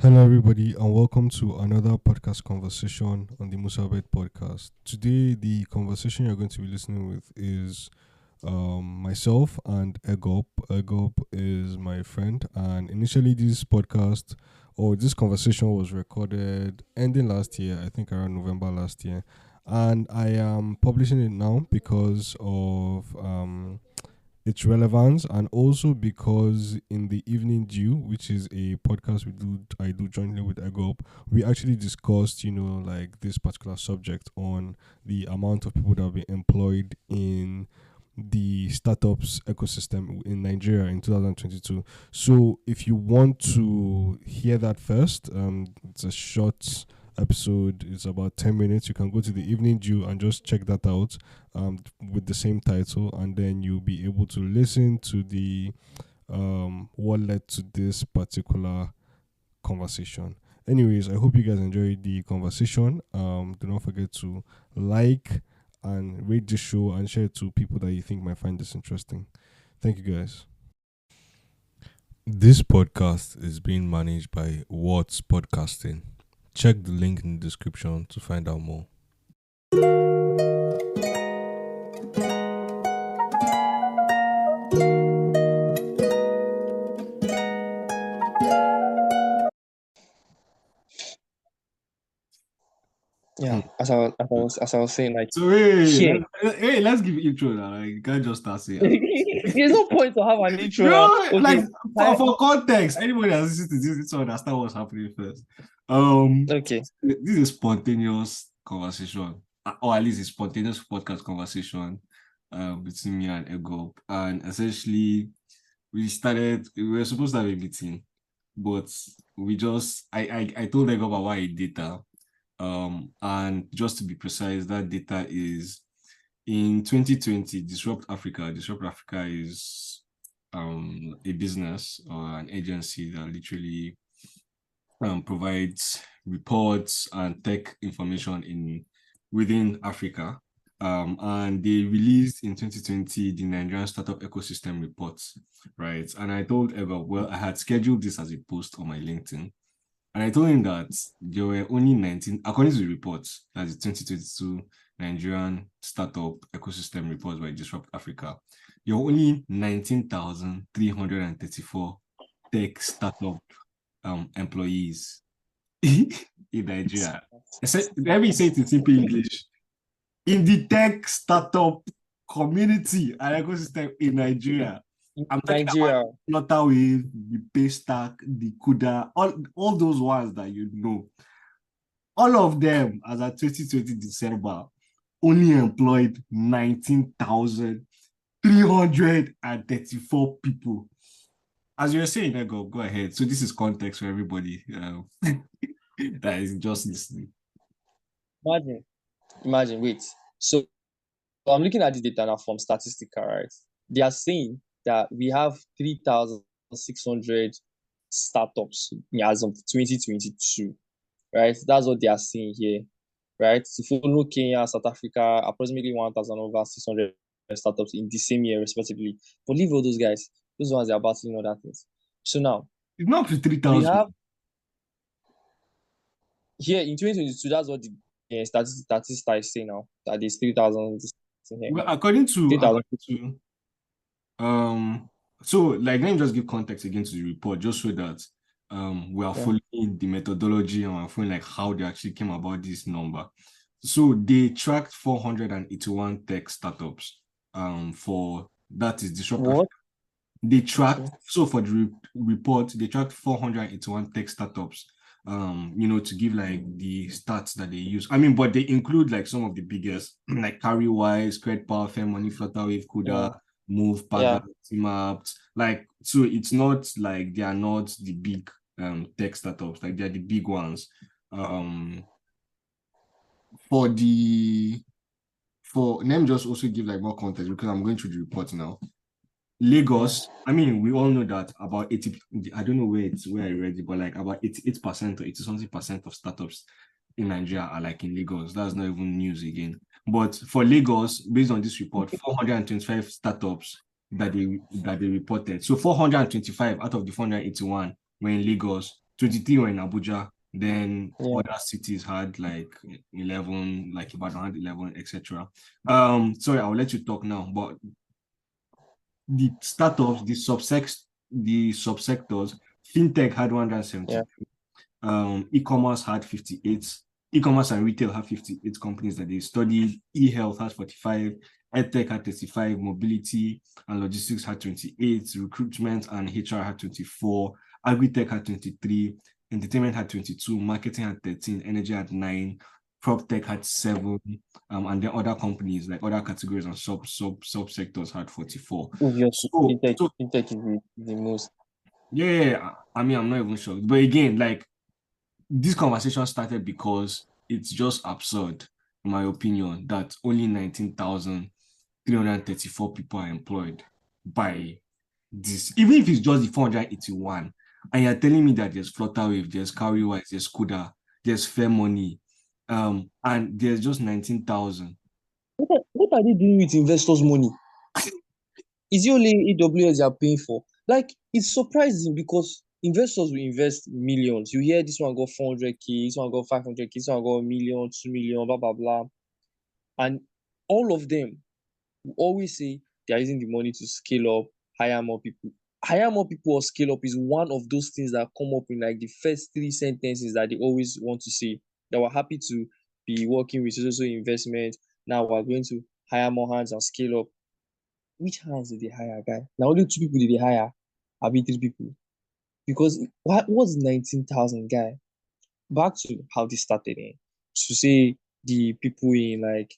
Hello, everybody, and welcome to another podcast conversation on the Musa Obed podcast. Today, the conversation you're going to be listening with is myself and Egorp. Egorp is my friend, and initially, this podcast or this conversation was recorded ending last year, I think around November last year, and I am publishing it now because of its relevance, and also because in the evening dew, which is a podcast I do jointly with Egop, we actually discussed like this particular subject on the amount of people that have been employed in the startups ecosystem in Nigeria in 2022. So if you want to hear that first, it's a short episode. It's about 10 minutes. You can go to the evening dew and just check that out with the same title, and then you'll be able to listen to the what led to this particular conversation. Anyways, I hope you guys enjoyed the conversation. Do not forget to like and rate the show and share it to people that you think might find this interesting. Thank you guys. This podcast is being managed by What's Podcasting. Check the link in the description to find out more. Yeah, as I was saying, like So hey, here, let's give intro now. Like, you can't just start saying. there's no point to have an intro now. No, like Okay, for context, anybody that's listening to this needs to understand what's happening first. okay, This is a spontaneous conversation, or at least a spontaneous podcast conversation, between me and Ego. And essentially, we were supposed to have a meeting, but I told Ego about why data. And just to be precise, that data is in 2020, Disrupt Africa. Disrupt Africa is a business or an agency that literally provides reports and tech information within Africa. And they released in 2020 the Nigerian Startup Ecosystem Report, right? And I told Eva, well, I had scheduled this as a post on my LinkedIn. And I told him that there were only 19, according to the report, that's the 2022 Nigerian Startup Ecosystem Report by Disrupt Africa, there were only 19,334 tech startup employees in Nigeria. Let me say it in simple English. In the tech startup community and ecosystem in Nigeria, I'm talking Nigeria. about Flutterwave, the Paystack, the Kuda, all those ones that you know. All of them, as at 2020 December, only employed 19,334 people. As you were saying, go ahead. So this is context for everybody that is just listening. Imagine. Wait. So I'm looking at the data now from Statistica, right? They are saying that we have 3,600 startups as of 2022, right? That's what they are saying here, right? If you follow Kenya, South Africa, approximately 1,600 startups in the same year, respectively. But leave all those guys; those ones they are battling other things. So now It's not up to we 3,000. have here in 2022. That's what the Statista is saying now. That there's 3,000 here. Well, according to 3,000. so like, let me just give context again to the report, just so that we are following the methodology and we're following like how they actually came about this number. So they tracked 481 tech startups for that is Disrupt Africa. They tracked so for the report they tracked 481 tech startups to give like the stats that they use. I mean, but they include like some of the biggest like Carrywise, Credit Power, Fair Money, Flutterwave, Kuda, Move, Paga, Teamapt. Like, so it's not like they are not the big tech startups, like they're the big ones. Let me just also give like more context because I'm going through the report now. Lagos, I mean, we all know that about 80, I don't know where I read it, but like about 88% or 80 something percent of startups in Nigeria are like in Lagos. That's not even news again. But for Lagos, based on this report, 425 startups that they reported. So 425 out of the 481 were in Lagos. 23 were in Abuja. Then Yeah. other cities had like 11, like Ibadan had 11, etc. Sorry, I'll let you talk now. But the startups, the subsectors, fintech had 170. Yeah. E-commerce had 58. E-commerce and retail have 58 companies that they studied. E-health has 45. EdTech had 35. Mobility and logistics had 28. Recruitment and HR had 24. Agri-tech had 23. Entertainment had 22. Marketing had 13. Energy had 9. Prop tech had 7. And then other companies, like other categories and subsectors had 44. Obviously, So, fintech, so fintech is the most. yeah, I mean, I'm not even sure. But again, like, this conversation started because it's just absurd, in my opinion, that only 19,334 people are employed by this. Even if it's just the 481, and you're telling me that there's Flutterwave, there's Cowrywise, there's Kuda, there's Fair Money, and there's just 19,000. What are they doing with investors' money? Is it only AWS they are paying for? Like, it's surprising because investors will invest millions. You hear this one got 400K, this one got 500K, this one got a million, 2 million, blah, blah, blah. And all of them will always say they are using the money to scale up, hire more people. Hire more people or scale up is one of those things that come up in like the first three sentences that they always want to say. That we're happy to be working with social investment. Now we're going to hire more hands and scale up. Which hands did they hire, guy? Now only two people did they hire. I be three people. Because what was 19,000, guy? Back to how this started, to say the people in like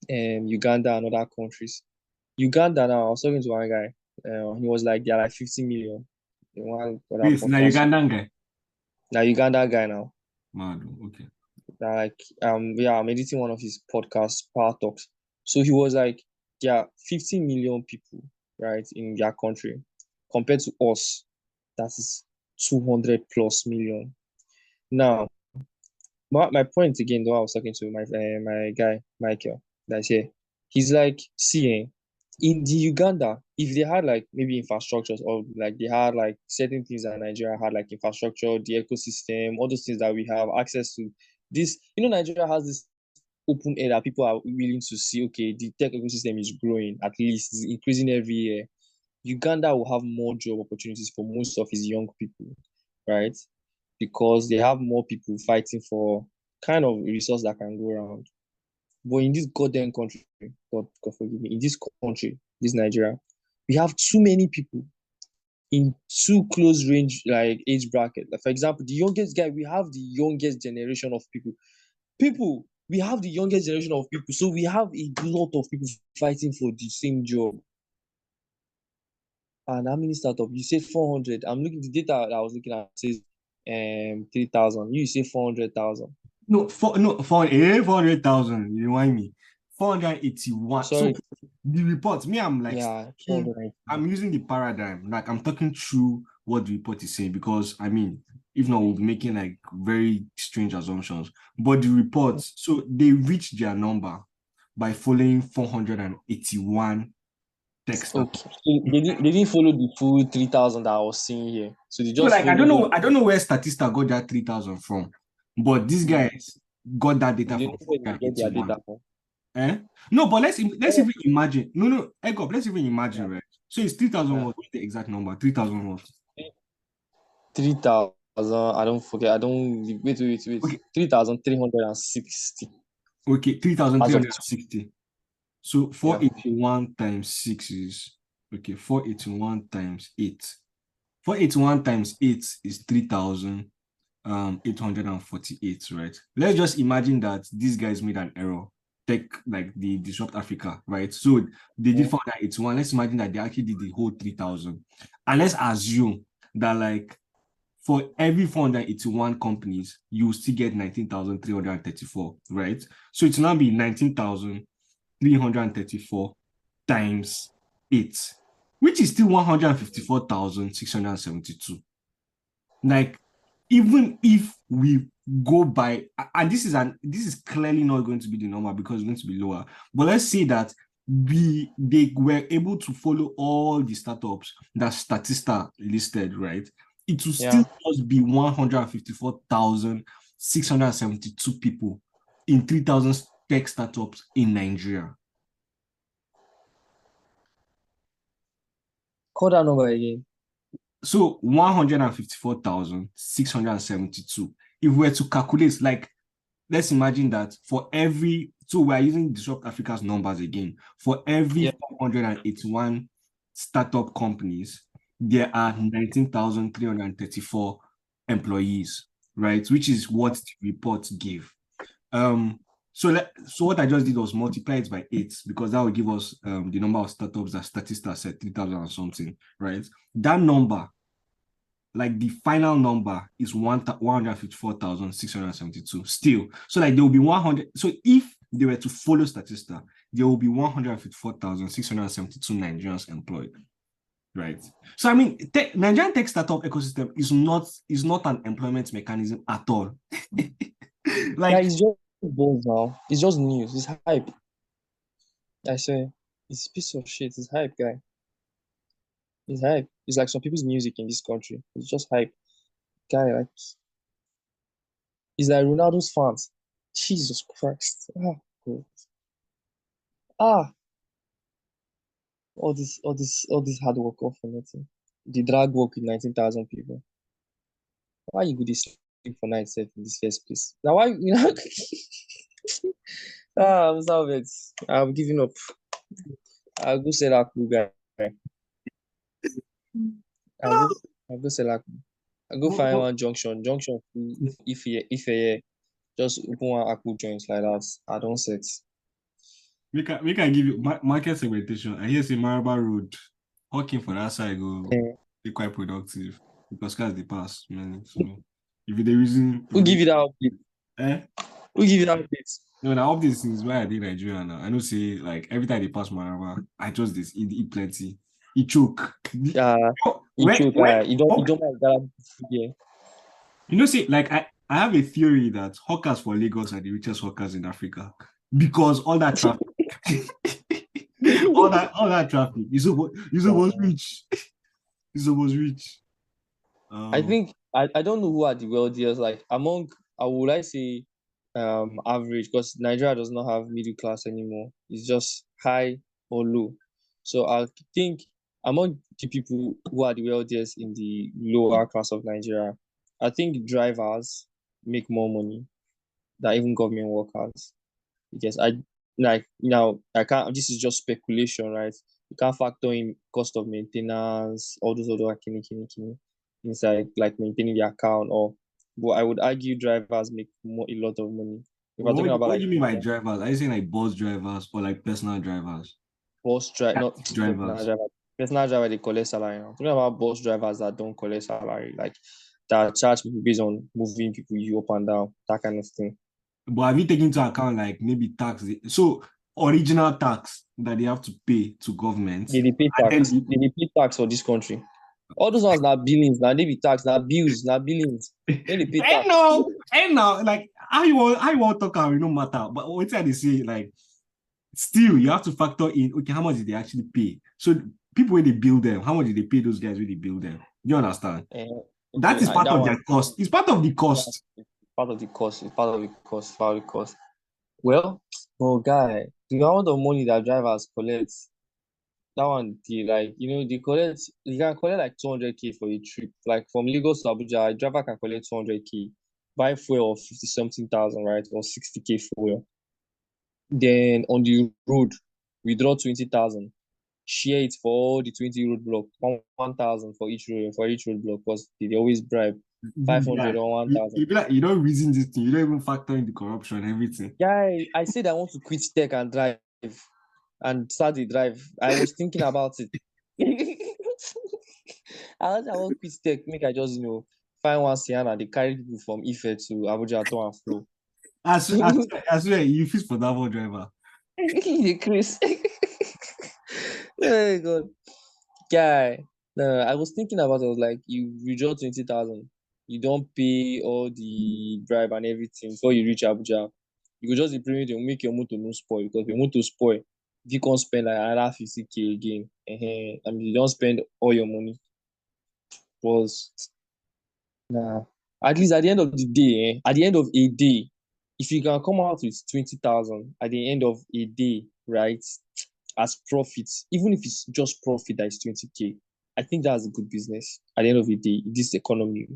Uganda and other countries. Uganda now, I was talking to one guy. He was like, they're like 50 million in one other This now podcast. Ugandan guy. Now Uganda guy now. Mad, okay. Like yeah, I'm editing one of his podcasts, Power Talks. So he was like, there are 15 million people, right, in their country, compared to us, that is 200 plus million. Now, my point again, though, I was talking to my guy Michael, that's here. He's like, see, in the Uganda, if they had like maybe infrastructures or like they had like certain things that Nigeria had, like infrastructure, the ecosystem, all those things that we have access to. This, Nigeria has this open air that people are willing to see. Okay, the tech ecosystem is growing, at least it's increasing every year. Uganda will have more job opportunities for most of his young people, right? Because they have more people fighting for kind of resource that can go around. But in this goddamn country, God forgive me, in this country, this Nigeria, we have too many people in too close range, like age bracket. Like, for example, the youngest guy, we have the youngest generation of people. We have the youngest generation of people. So we have a lot of people fighting for the same job. And how many startup? You say 400. I'm looking the data that I was looking at says 3,000. You say 400,000. No, 400,000. You remind me. 481. So Sorry. the report, me, I'm like, Yeah, 400. I'm using the paradigm. Like, I'm talking through what the report is saying because, I mean, if not, we'll be making like very strange assumptions. But the reports, so they reached their number by following 481 text. Okay. So they didn't follow the full 3,000 that I was seeing here. So they So just like I followed don't it. know, where Statista got that 3,000 from, but these guys got that data They from know where they get their 481. data from. Eh? No, but let's Oh, even imagine. No, Egorp, let's even imagine, yeah, right? So it's 3,000 yeah. what? What's the exact number? 3,000 what? 3,000. I don't forget. I don't wait. Okay, 3,360 okay, as of 3,360. So yeah. 481 times 6 is okay, 481 times 8. 481 times 8 is 3,848, right? Let's just imagine that these guys made an error. Tech like the Disrupt Africa, right? So they did Yeah. 481. Let's imagine that they actually did the whole 3,000. And let's assume that like for every 481 companies, you will still get 19,334, right? So it will now be 19,334 times 8, which is still 154,672. Like, even if we go by, and this is clearly not going to be the number because it's going to be lower. But let's say that they were able to follow all the startups that Statista listed, right? it will Yeah. still just be 154,672 people in 3,000 tech startups in Nigeria. Call that number again. So 154,672. If we were to calculate, like, let's imagine that for every, so we're using Disrupt Africa's numbers again. For every 481 startup companies, there are 19,334 employees, right? Which is what the report gave. So what I just did was multiply it by 8 because that will give us the number of startups that Statista said 3,000 or something, right? That number, like the final number, is 154,672 still. So like there will be 100. So if they were to follow Statista, there will be 154,672 Nigerians employed, right? So I mean, Nigerian tech startup ecosystem is not an employment mechanism at all. Yeah, it's just buzz now. It's just news. It's hype. I say it's a piece of shit. It's hype, guy. It's hype. It's like some people's music in this country. It's just hype. Guy, like it's like Ronaldo's fans. Jesus Christ. Ah, God. Ah, all this hard work all for nothing. The drag work with 19,000 people. Why you go this sleep for night set in this first place? Now why you know I'm salvage. I'm giving up. I'll go sell Aku guy. I'll go I'll go sell Aku. I'll go find one junction if just open one Aku joint like that. I don't set. We can give you market segmentation. I hear say Maraba Road, hawking for that side go be quite productive because cars they pass, man. So if they reason Who give you that update? Who give you that update? No, now updates is why I did Nigeria now. I know say like every time they pass Maraba, I just this eat plenty. Eat choke. Yeah, you choke. You don't like that. Yeah. You know, say like I have a theory that hawkers for Lagos are the richest hawkers in Africa because all that traffic, all that traffic. You supposed rich. You supposed rich. I think I don't know who are the wealthiest. Like among, I would like say average, because Nigeria does not have middle class anymore. It's just high or low. So I think among the people who are the wealthiest in the lower class of Nigeria, I think drivers make more money than even government workers. Because I can't, this is just speculation, right? You can't factor in cost of maintenance, all those other kini inside, like maintaining the account, or but I would argue drivers make a lot of money. If we're talking about What do like you mean by drivers? Are you saying like bus drivers or like personal drivers? bus drive, not Taxi personal drivers. driver. Personal driver, they collect salary. I'm talking about bus drivers that don't collect salary, like that charge people based on moving people you up and down, that kind of thing. But have you taken into account like maybe tax? So original tax that they have to pay to government. They pay tax. They pay tax for this country. All those ones now billings, now they be tax, now bills, now billings. Then they pay tax. And now, like how you want to talk about, no matter. But what they say, like still you have to factor in, okay, how much did they actually pay? So people when they bill them, how much did they pay those guys when they bill them? You understand? That is part of their cost. It's part of the cost. Part of the cost. It's part of the cost. Part of the cost. Well, guy, the amount of money that drivers collect, that one, they can collect like 200K for a trip. Like from Lagos to Abuja, a driver can collect 200K, buy fuel of 50 something thousand, right? Or 60K fuel. Then on the road, withdraw 20,000. Share it for all the 20 road block, 1,000 for each road block, because they always bribe 500 or 1,000. You don't reason this thing, you don't even factor in the corruption and everything. Yeah, I said I want to quit tech and drive and start the drive. I was thinking about it. I want to quit tech, make I just find one Sienna, they carry people from Ife to Abuja to and flow. I swear you fit for that one driver. The Chris. Oh God. Guy. No, I was thinking about it. I was like, you withdraw 20,000. You don't pay all the bribe and everything before you reach Abuja. You could just be premium to make your motor no spoil, because your motor spoil. If you can't spend like another 50K again, I mean, you don't spend all your money. Was Nah. At least at the end of the day, at the end of a day, if you can come out with 20,000 at the end of a day, right, as profits, even if it's just profit that is 20K, I think that's a good business at the end of the day, in this economy,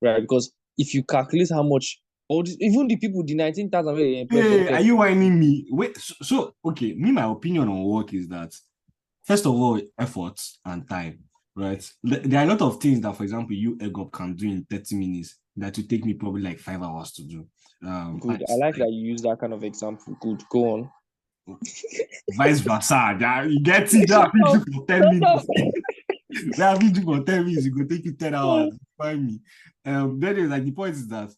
right? Because if you calculate how much, or even the people, the 19,000 wey they employ for Hey, are tech, you whining me? Wait, so okay, me, my opinion on work is that first of all, effort and time, right? There are a lot of things that, for example, you Egorp can do in 30 minutes that will take me probably like 5 hours to do. good. I like that you use that kind of example. Good. Go on. Vice versa. You get it, that Shut up. video for 10 Shut up. minutes. That video for 10 minutes, it will take you 10 hours. Find me. Then it's like the point is that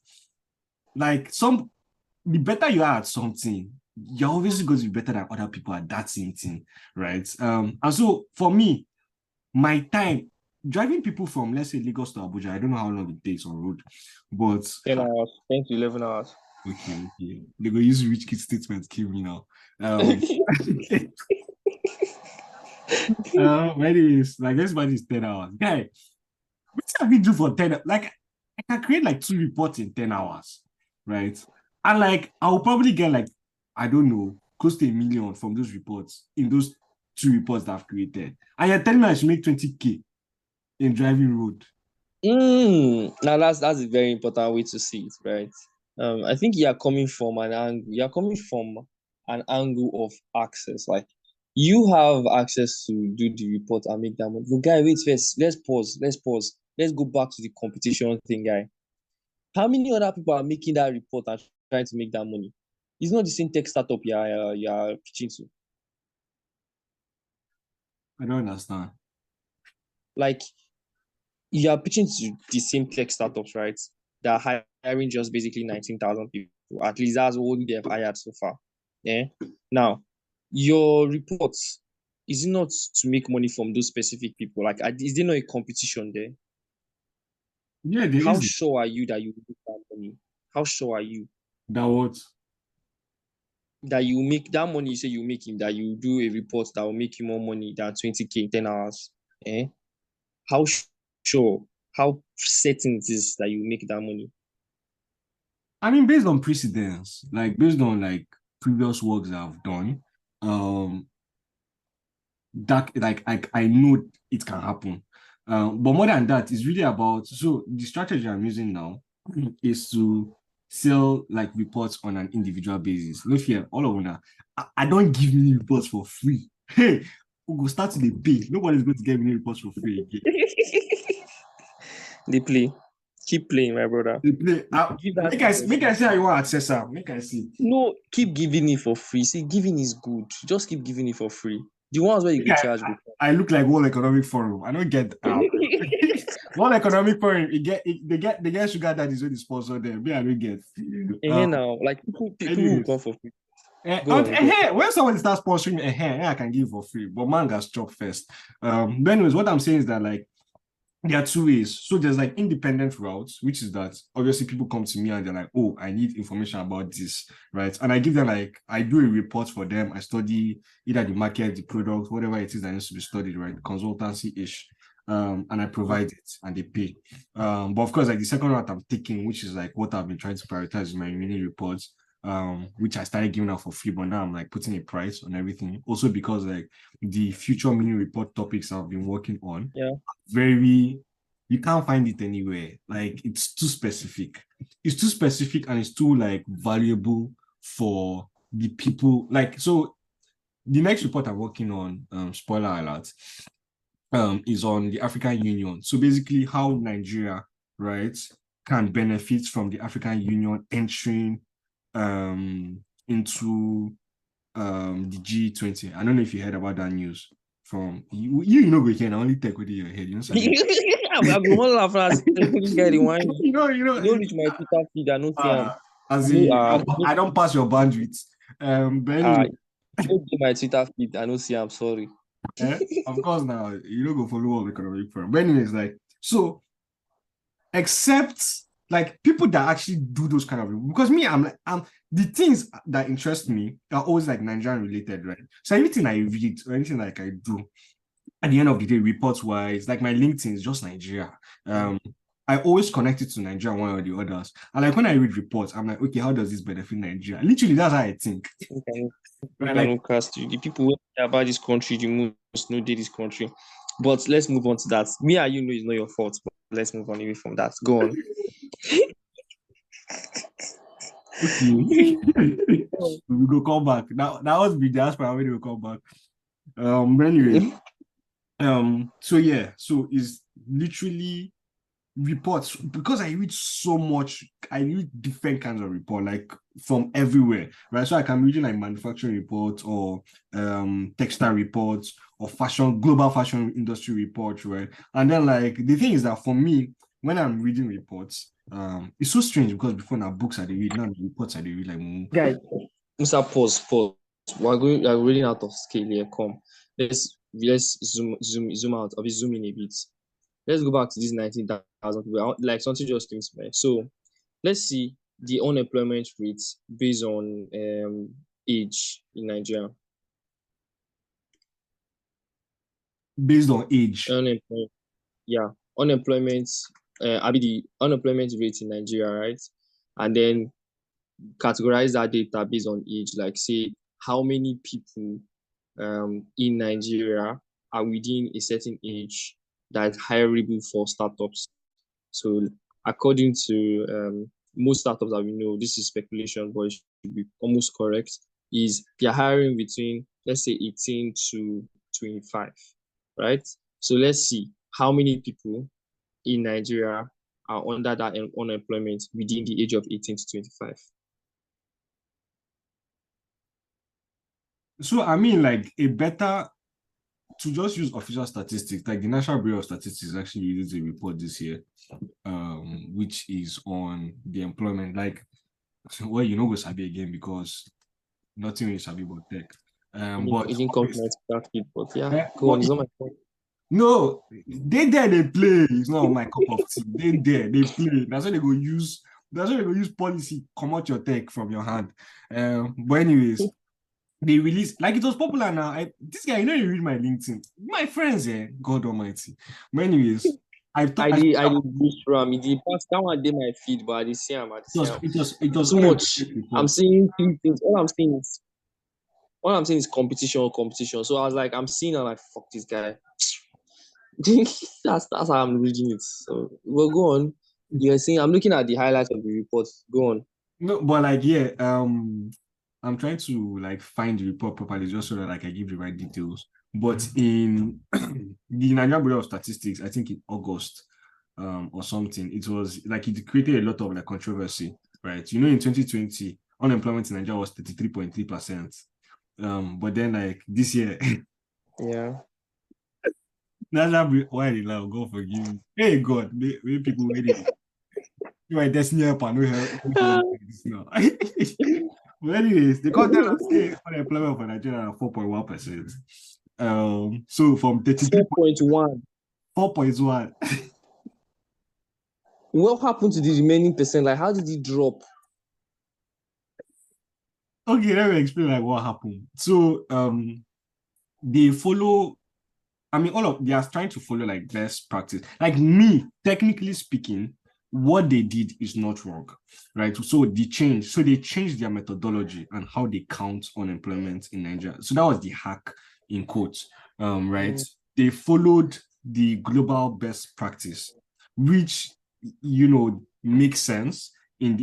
like the better you are at something, you're obviously going to be better than other people at that same thing, right? And so for me, my time driving people from, let's say, Lagos to Abuja, I don't know how long it takes on road, but 10 hours, 10 to 11 hours. okay, they go use rich kid statement kill me now. Anyways, like everybody is 10 hours. Guy, what can we do for 10? Like, I can create like 2 reports in 10 hours, right? And like, I'll probably get like, I don't know, close to 1 million from those reports in those 2 reports that I've created. And you're telling me I should make 20K in driving road. Now that's a very important way to see it, right? I think you are coming from an angle. You are coming from an angle of access. Like you have access to do the report and make that money. But guy, wait first. Let's pause. Let's go back to the competition thing, guy. How many other people are making that report and trying to make that money? It's not the same tech startup you're pitching to. I don't understand. Like you are pitching to the same tech startups, right? That are hiring just basically 19,000 people. At least that's what they've hired so far. Yeah. Now, your reports is it not to make money from those specific people? Like, is there not a competition there? Yeah, there How is sure are you that you will make that money? How sure are you that what? that you make that money? You say you make him that you do a report that will make you more money than 20K in 10 hours. Eh? How sure? How certain it is that you make that money? I mean, based on precedence, like based on like previous works that I've done, that like I know it can happen. But more than that, it's really about so the strategy I'm using now is to sell like reports on an individual basis. Look here, all of them. I don't give mini reports for free. Hey, we go start to the pay. Nobody's going to get mini reports for free again. They play. Keep playing, my brother. They play. Give that Make I say I want access. Make I see. No, keep giving it for free. See, giving is good. Just keep giving it for free. The ones where you go charge go. I look like World Economic Forum. I don't get World Economic Forum. They get sugar daddies when they sponsor them. Me, I don't get. And now, like people will come for free. When someone starts sponsoring me, I can give for free. But man got chop first. But anyways, what I'm saying is that like there are 2 ways. So there's like independent routes, which is that obviously people come to me and they're like, oh, I need information about this, right? And I give them like, I do a report for them. I study either the market, the product, whatever it is that needs to be studied, right? Consultancy-ish. And I provide it and they pay. But of course, like the second route I'm taking, which is like what I've been trying to prioritize in my mini reports, which I started giving out for free, but now I'm like putting a price on everything. Also because like the future mini report topics I've been working on, you can't find it anywhere. Like it's too specific. It's too specific and it's too like valuable for the people. Like so, the next report I'm working on, spoiler alert, is on the African Union. So basically, how Nigeria, right, can benefit from the African Union entering into the G20. I don't know if you heard about that news from you know go here, only take with your head, you know. I've been one laugh as get the wine. You know, don't reach my Twitter feed, I don't see as in, I don't pass your bandwidth. But anyway, don't do my Twitter feed, I don't see, I'm sorry. Of course now you don't go follow World Economic Forum. But anyways, like so except like people that actually do those kind of because me, I'm the things that interest me are always like Nigerian related, right? So everything I read or anything like I do, at the end of the day, reports wise, like my LinkedIn is just Nigeria. I always connect it to Nigeria, one or the others. And like when I read reports, I'm like, okay, how does this benefit Nigeria? Literally, that's how I think. Right, like, cast you. The people who care about this country, the most know this country. But let's move on to that. Me and you know it's not your fault, but let's move on away from that. Go on. Okay. We go come back. That was the diaspora when we will come back. Anyway. So yeah, so it's literally reports because I read so much. I read different kinds of report, like from everywhere, right? So I can read like manufacturing reports or textile reports or global fashion industry reports, right? And then like the thing is that for me, when I'm reading reports, it's so strange because before now books I read, now the reports I read like guys. Musa, pause. We're running out of scale here. Come, let's zoom out. I'll be zooming a bit. Let's go back to these 19,000 people. Like something just came to mind. So let's see the unemployment rates based on age in Nigeria. Based on age. Unemployment, yeah, unemployment. I mean the unemployment rate in Nigeria, right? And then categorize that data based on age. Like say how many people in Nigeria are within a certain age that is hireable for startups. So according to most startups that we know, this is speculation, but it should be almost correct, is they're hiring between, let's say, 18 to 25, right? So let's see how many people in Nigeria are under that unemployment within the age of 18 to 25. So I mean, like a better to just use official statistics, like the National Bureau of Statistics actually released a report this year, which is on the employment. Like, well, you know, go sabi again because nothing really sabi about tech. But it didn't come to my feed, but yeah, yeah, go on. It's not my fault. No, they play. It's not my cup of tea. They play. That's why they go use. That's why they go use policy. Come out your tech from your hand. But anyways. They release like it was popular now. This guy, you know, you read my LinkedIn, my friends, God Almighty. But anyways, I did boost from it. That one did my feed, but I did see him. It was too much. I'm seeing three things. All I'm seeing is competition. So I was like, I'm seeing, I'm like, fuck this guy. that's how I'm reading it. So we'll go on. You're saying I'm looking at the highlights of the report. Go on. No, but like yeah, I'm trying to like find the report properly just so that like I give the right details. But in the Nigerian Bureau of Statistics, I think in August or something, it was like it created a lot of like controversy, right? You know, in 2020, unemployment in Nigeria was 33.3%. But then like this year, yeah. That's why they love God forgive me. Hey God, we people waiting. You are destiny up and no. But anyways, the content of say unemployment for Nigeria are 4.1%. So from 4.1. 4.1. What happened to the remaining percent? Like, how did it drop? Okay, let me explain like what happened. So they follow. I mean, they are trying to follow like best practice. Like me, technically speaking, what they did is not wrong, right? So they changed their methodology and how they count unemployment in Nigeria. So that was the hack in quotes, right? Mm-hmm. They followed the global best practice, which you know makes sense in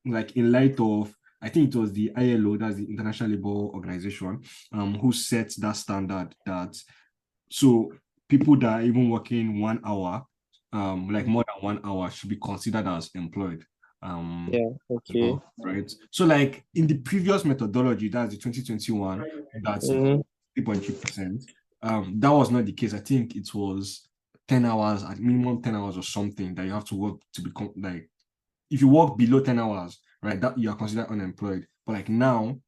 light of, I think it was the ILO, that's the International Labour Organization, who set that standard that so people that are even working 1 hour, like more than 1 hour, should be considered as employed. Yeah, okay. Right. So like in the previous methodology, that's the 2021, that's 3.3%. That was not the case. I think it was 10 hours, at minimum 10 hours or something that you have to work to become like, if you work below 10 hours, right, that you are considered unemployed. But like now,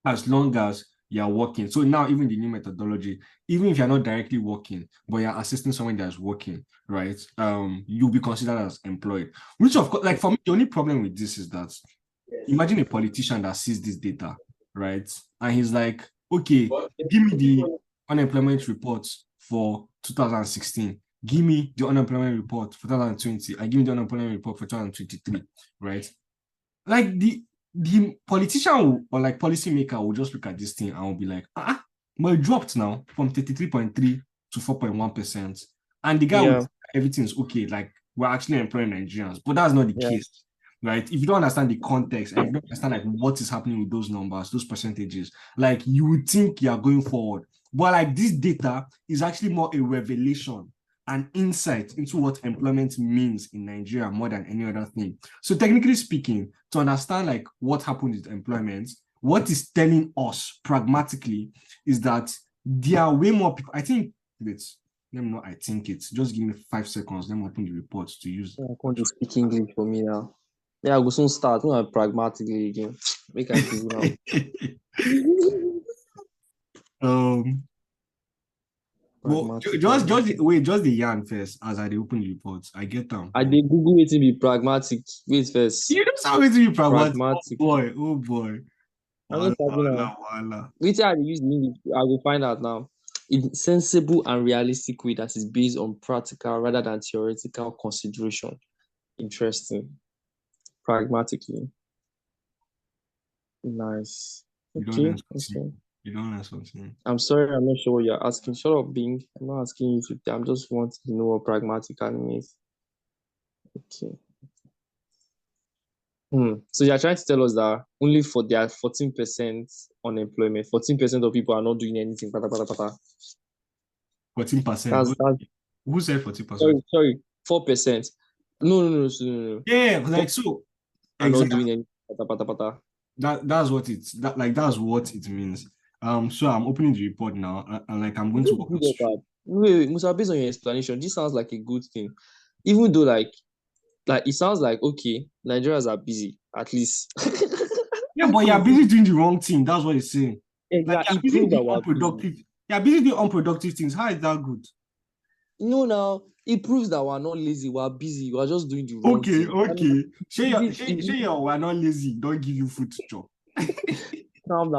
as long as you're working, so now even the new methodology, even if you're not directly working, but you're assisting someone that's working, right, you'll be considered as employed. Which of course, like for me, the only problem with this is that imagine a politician that sees this data, right, and he's like, okay, give me the unemployment reports for 2016. give me the unemployment report for 2020, and give me the unemployment report for 2023, right? Like the politician or like policymaker will just look at this thing and will be like, but it dropped now from 33.3 to 4.1%. And the guy would say everything's okay, like we're actually employing Nigerians, but that's not the case, right? If you don't understand the context and you don't understand like what is happening with those numbers, those percentages, like you would think you are going forward. But like this data is actually more a revelation and insight into what employment means in Nigeria more than any other thing. So technically speaking, to understand like what happened with employment, what is telling us pragmatically is that there are way more people. I think, wait, let me know. I think it's just give me 5 seconds. Let me open the report to use. I can't speak English for me now. Yeah, I go soon start. No, pragmatically again. Make I do now. Well, just the yarn first as I open the reports. I get them. I did Google it to be pragmatic. Wait first. You don't sound to be pragmatic. Oh boy. Wait, I use the English. I will find out now. In sensible and realistic way that is based on practical rather than theoretical consideration. Interesting. Pragmatically. Nice. Okay. You don't learn something. I'm sorry, I'm not sure what you're asking. Shut up, Bing. I'm not asking you to. I'm just wanting to know what pragmatic means. Okay. So you're trying to tell us that only for there are 14% unemployment. 14% of people are not doing anything. 14%. Who said 40%? Sorry, 4%. No. Yeah, like so. I'm not doing anything. That's what it means. So I'm opening the report now, and like I'm going to walk through. Wait, Musa, based on your explanation, this sounds like a good thing. Even though like it sounds like okay, Nigerians are busy, at least. Yeah, but you're busy doing the wrong thing. That's what it's saying. Like you're busy doing unproductive. You're busy doing unproductive things. How is that good? No, now it proves that we're not lazy. We're busy. We're just doing the wrong thing. Okay. Say we're not lazy. Don't give you food to chop. Calm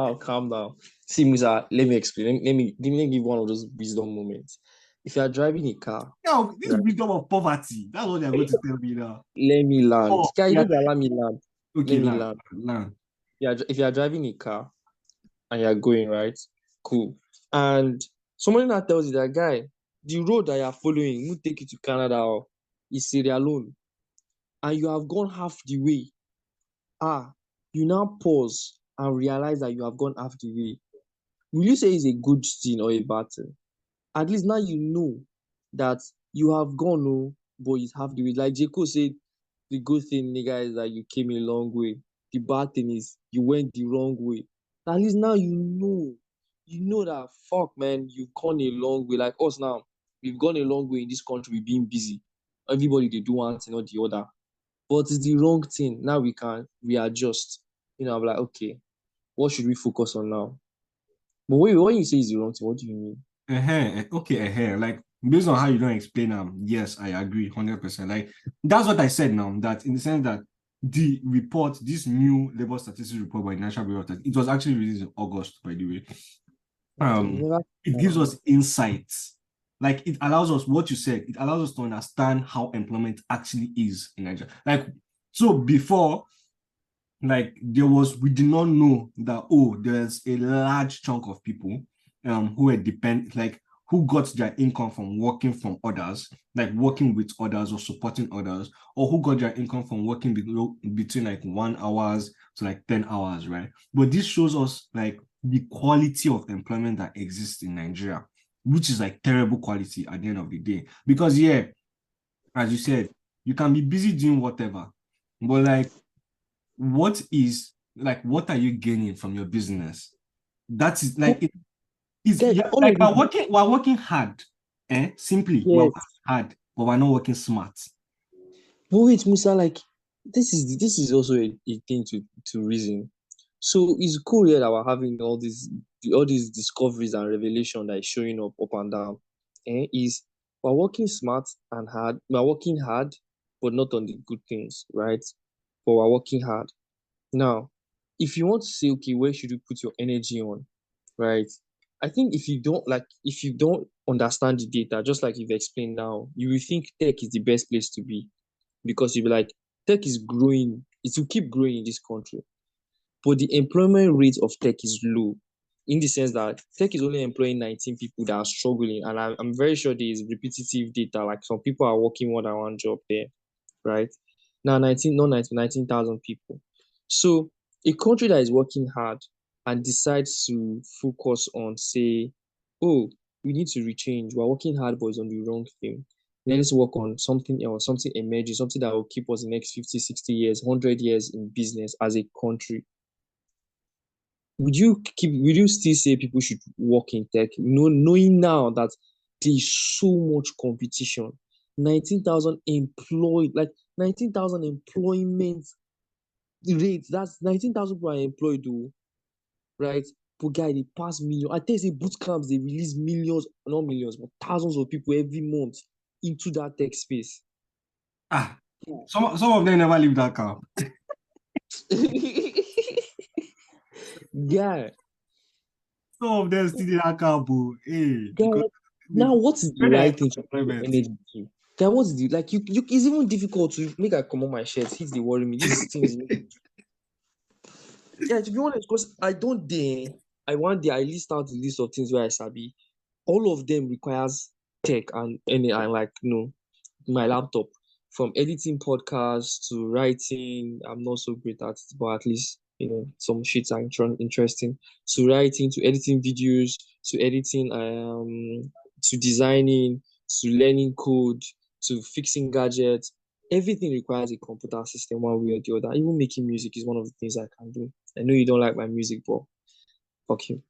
down. See, Musa, let me explain. Let me give one of those wisdom moments. If you are driving a car, this is wisdom of poverty. That's what they're going to tell me now. Let me land. You don't allow me land. Okay, let me land. Yeah, if you are driving a car and you're going right, cool. And somebody now tells you that guy, the road that you're following will take you to Canada or Sierra Leone, and you have gone half the way. You now pause and realize that you have gone half the way. Will you say it's a good thing or a bad thing? At least now you know that you have gone, but it's half the way. Like Jacob said, the good thing, nigga, is that you came a long way. The bad thing is you went the wrong way. At least now you know that fuck, man, you've gone a long way. Like us now, we've gone a long way in this country. We've been busy. Everybody they do one thing or the other, but it's the wrong thing. Now we can readjust. I'm like, okay, what should we focus on now? But when you say it's the wrong thing, what do you mean? Okay, like based on how you don't explain yes, I agree 100%. Like that's what I said now, that in the sense that the report, this new labor statistics report by National Bureau of Statistics, it was actually released in August, by the way. It gives us insights. Like it allows us, what you said, it allows us to understand how employment actually is in Nigeria. Like, so before, like we did not know that, there's a large chunk of people who were who got their income from working from others, like working with others or supporting others, or who got their income from working between like 1 hours to like 10 hours, right? But this shows us like the quality of employment that exists in Nigeria, which is like terrible quality at the end of the day. Because as you said, you can be busy doing whatever, but like, what are you gaining from your business? That is like we're working hard. Simply, we're working hard, but we're not working smart. But wait, Musa, like this is also a thing to reason. So it's cool here that we're having all these discoveries and revelation that is showing up and down. Is we're working smart and hard. We're working hard, but not on the good things, right? But we're working hard. Now, if you want to say, okay, where should you put your energy on, right? I think if you don't understand the data, just like you've explained now, you will think tech is the best place to be because you'll be like, tech is growing, it will keep growing in this country. But the employment rate of tech is low in the sense that tech is only employing 19 people that are struggling. And I'm very sure there is repetitive data, like some people are working more than one job there, right? Now, 19,000 people. So a country that is working hard and decides to focus on, say, oh, we need to rechange. We're working hard, but it's on the wrong thing. Let's work on something else, something emerging, something that will keep us the next 50, 60 years, 100 years in business as a country. Would you still say people should work in tech, knowing now that there's so much competition? 19,000 employed, like 19,000 employment rate. That's 19,000 people are employed, though, right? But guy, they pass million. I tell you, boot camps, they release millions, not millions, but thousands of people every month into that tech space. Some of them never leave that camp. Yeah. Some of them still in that camp, bro. Hey, Guy, now what is the right thing to put your employment. energy to? Guy, what's the like you it's even difficult to make I come on my shirt. He's the worry me. This thing is yeah, to be honest, because I don't dare. I want the I list out the list of things where I sabi. All of them requires tech and like my laptop. From editing podcasts to writing, I'm not so great at it, but at least some shits are interesting. To writing, to editing videos, to editing, to designing, to learning code, to fixing gadgets. Everything requires a computer system one way or the other. Even making music is one of the things I can do. I know you don't like my music, but okay.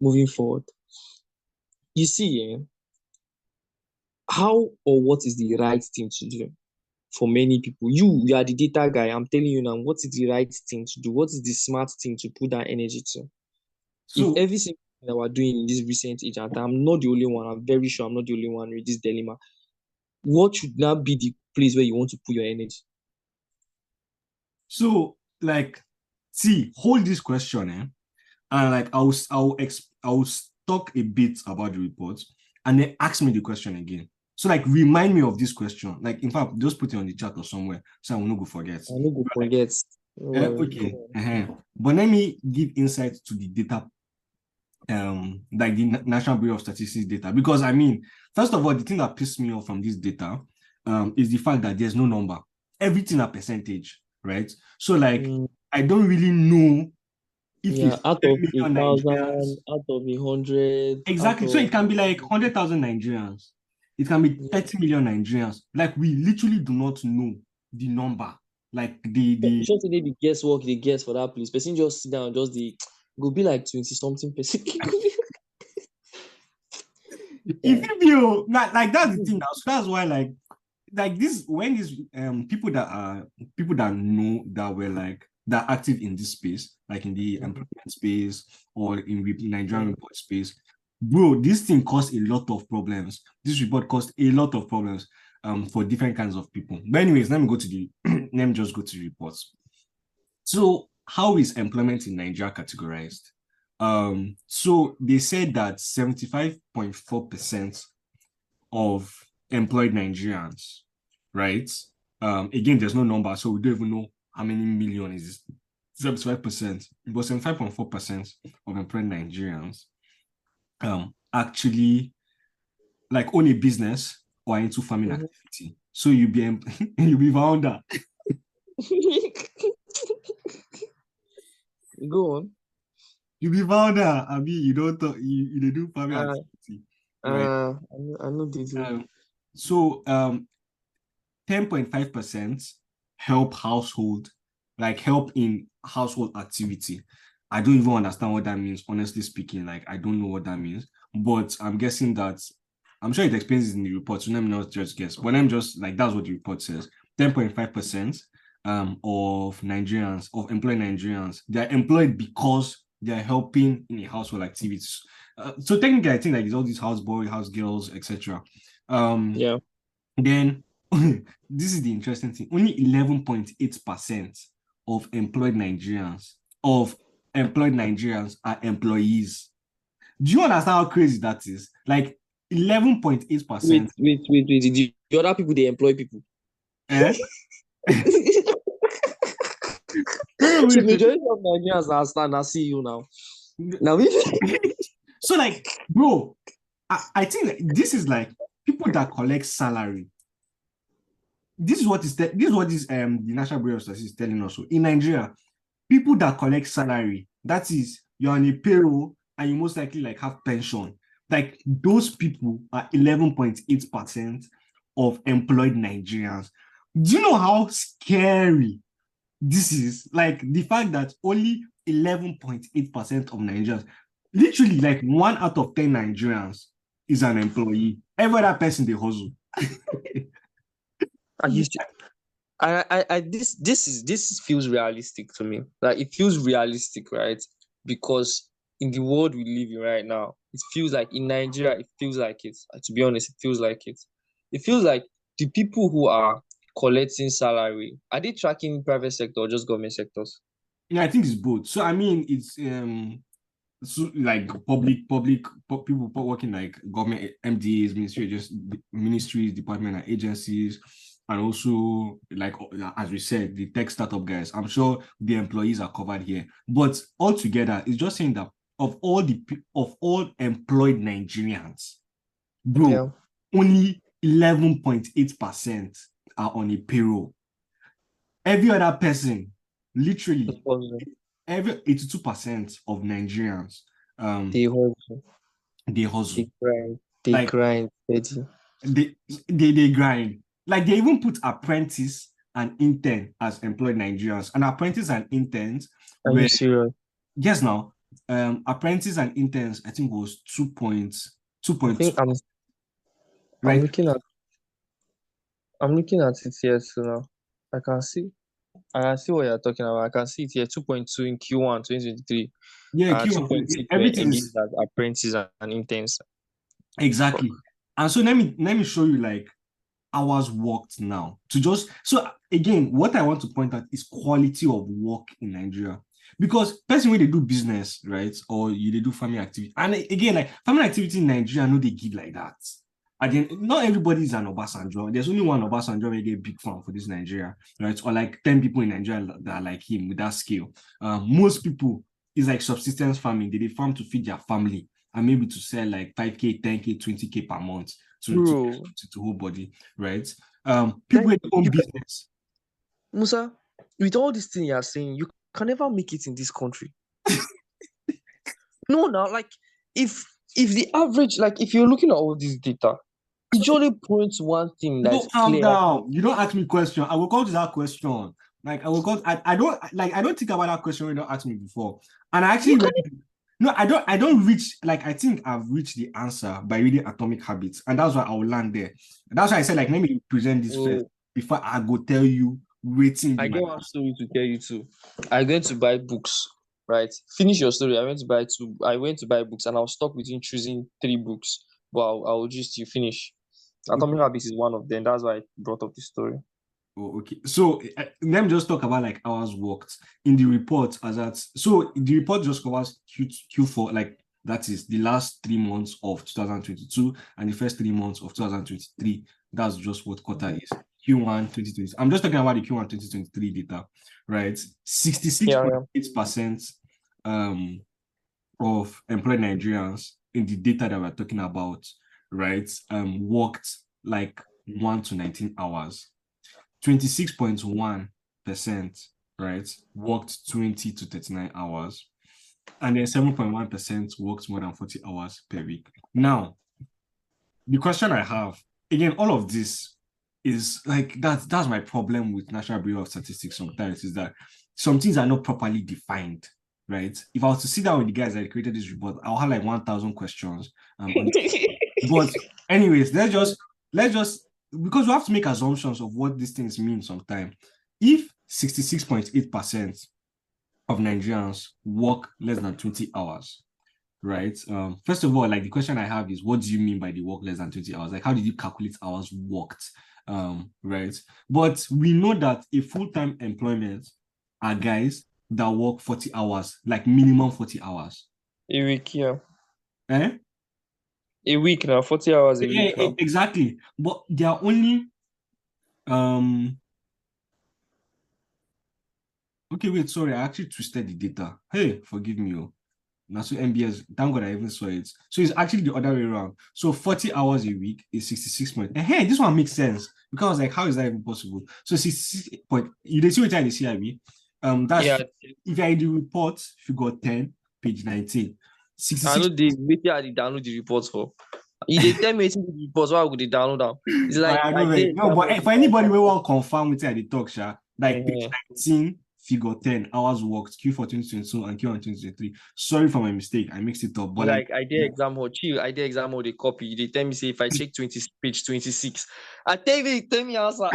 Moving forward, you see, how or what is the right thing to do for many people? You are the data guy. I'm telling you now, what is the right thing to do? What is the smart thing to put that energy to? If So, every single thing that we're doing in this recent age, and I'm not the only one, I'm very sure I'm not the only one with this dilemma. What should now be the place where you want to put your energy? so like, see, hold this question, and like I'll talk a bit about the report, and then ask me the question again. So like, remind me of this question. Like, in fact, just put it on the chat or somewhere so I will not go forget. I no go forget. Okay. But let me give insight to the data, like the National Bureau of Statistics data, because I mean, first of all, the thing that pissed me off from this data, is the fact that there's no number. Everything a percentage, right? So like, I don't really know if it's out of 10 million 1,000, Nigerians. out of 100, Exactly. So it can be like 100,000 Nigerians. It can be 30 million Nigerians. Like, we literally do not know the number. Like the just they be guesswork they guess for that place. Person just sit down, just the go be like 20 something person. if you like that's the thing now. So that's why like this, when these people that know that were like that active in this space, like in the employment space or in Nigerian report space, bro, this thing caused a lot of problems. This report caused a lot of problems for different kinds of people. But anyways, let me just go to the reports. So how is employment in Nigeria categorized? So they said that 75.4% of employed Nigerians, right? Again, there's no number, so we don't even know how many million is this. 75%, but 75.4% of employed Nigerians actually like own a business or into farming activity. So you be founder. Go on. You be founder. I mean, you don't talk, you do farming activity, right? I know they do. So 10.5% help in household activity. I don't even understand what that means, honestly speaking. Like, I don't know what that means, but I'm guessing that I'm sure it explains it in the report. So let me not just guess, but I'm just like, that's what the report says. 10.5% of Nigerians, of employed Nigerians, they're employed because they're helping in a household activities. So technically, I think like it's all these house boys, house girls, etc. Yeah. Then this is the interesting thing. Only 11.8% of employed Nigerians are employees. Do you understand how crazy that is? Like 11.8%. Wait. The other people, they employ people. Eh? So majority of Nigerians are CEO now. Now So like, bro, I think that this is like people that collect salary. This is what the National Bureau of Statistics is telling us. So in Nigeria, people that collect salary, that is, you're on a payroll and you most likely like have pension. Like those people are 11.8% of employed Nigerians. Do you know how scary this is? Like the fact that only 11.8% of Nigerians, literally like 1 out of 10 Nigerians is an employee. Every other person they hustle. This feels realistic to me. Like it feels realistic, right? Because in the world we live in right now, it feels like in Nigeria, it feels like it. To be honest, it feels like it. It feels like the people who are collecting salary, are they tracking private sector or just government sectors? Yeah, I think it's both. So I mean, it's so like people working like government MDAs, ministries, department and agencies, and also like as we said, the tech startup guys. I'm sure the employees are covered here, but altogether, it's just saying that of all employed Nigerians, bro, Yeah. only 11.8% are on a payroll. Every other person, literally, every 82% of Nigerians, They hustle. they hustle. They Like, grind. they grind. Like they even put apprentice and intern as employed Nigerians. And apprentice and interns Are you serious? Yes, now apprentice and interns, I think was 2.2. I think right? I'm looking at it here too now. I can see what you're talking about. I can see it here, 2.2 in Q1 2023. Yeah, And Q1. 2.6 were Everything engaged is as apprentices and interns. exactly. And so let me show you like hours worked now. So again, what I want to point out is quality of work in Nigeria. Because person when they do business, right, or they do family activity, and again, like family activity in Nigeria, no, they give like that. Again, not everybody is an Obasanjo. There's only one Obasanjo where get big fan for this Nigeria, right? Or like 10 people in Nigeria that are like him with that scale. Most people is like subsistence farming. They farm to feed their family and maybe to sell like 5K, 10K, 20K per month to whole body, right? People with own business. Musa, with all these things you are saying, you can never make it in this country. No, now, like if the average, like if you're looking at all this data, it only points one thing that's calm clear. down. You don't ask me question. I will come to that question. Like I will come. I don't think about that question when you don't ask me before. And I actually no, I don't reach, like I think I've reached the answer by reading Atomic Habits, and that's why I will land there. And that's why I said like let me present this first before I go tell you waiting. I got one story to tell you too. I'm going to buy books, right? Finish your story. I went to buy books and I was stuck between choosing 3 books. But I'll just you finish. Atomic Habits is one of them. That's why I brought up the story. Oh, okay. So let me just talk about like hours worked in the report so the report just covers Q4, like that is the last 3 months of 2022 and the first 3 months of 2023. That's just what quarter is. Q1 2020. I'm just talking about the Q1 2023 data, right? 66.8% of employed Nigerians in the data that we're talking about, right? Worked like 1 to 19 hours. 26.1%, right, worked 20 to 39 hours. And then 7.1% worked more than 40 hours per week. Now, the question I have, again, all of this is like, that's my problem with National Bureau of Statistics sometimes, is that some things are not properly defined, right? If I was to sit down with the guys that created this report, I'll have like 1,000 questions. But anyways, let's just because we have to make assumptions of what these things mean sometimes. If 66.8% of Nigerians work less than 20 hours, right? First of all, like the question I have is, what do you mean by the work less than 20 hours? Like, how did you calculate hours worked? Right? But we know that a full-time employment are guys that work 40 hours, like minimum 40 hours. A week, yeah. Eh? A week now, 40 hours a Yeah, week now. exactly. But they are only okay, wait, sorry, I actually twisted the data. Hey, forgive me. Oh. Now, so MBS, thank God I even saw it. So it's actually the other way around. So 40 hours a week is 66 points. And hey, this one makes sense because I was like, how is that even possible? So 66 point, you see what I see, Abi? That's Yeah, if I do report, figure 10, page 19. I 66. know they wait till they download the report for. If they tell me wetin be the report, why would they download them? It's like I I know, did no, but for anybody we want to confirm with the talk, like page uh 19, figure 10, hours worked, Q for 2022 and Q on 2023. Sorry for my mistake. I mixed it up. But like, Like I did exam hall, chill. I did exam hall, they copy. They tell me say if I check 20 page 26, I tell me answer.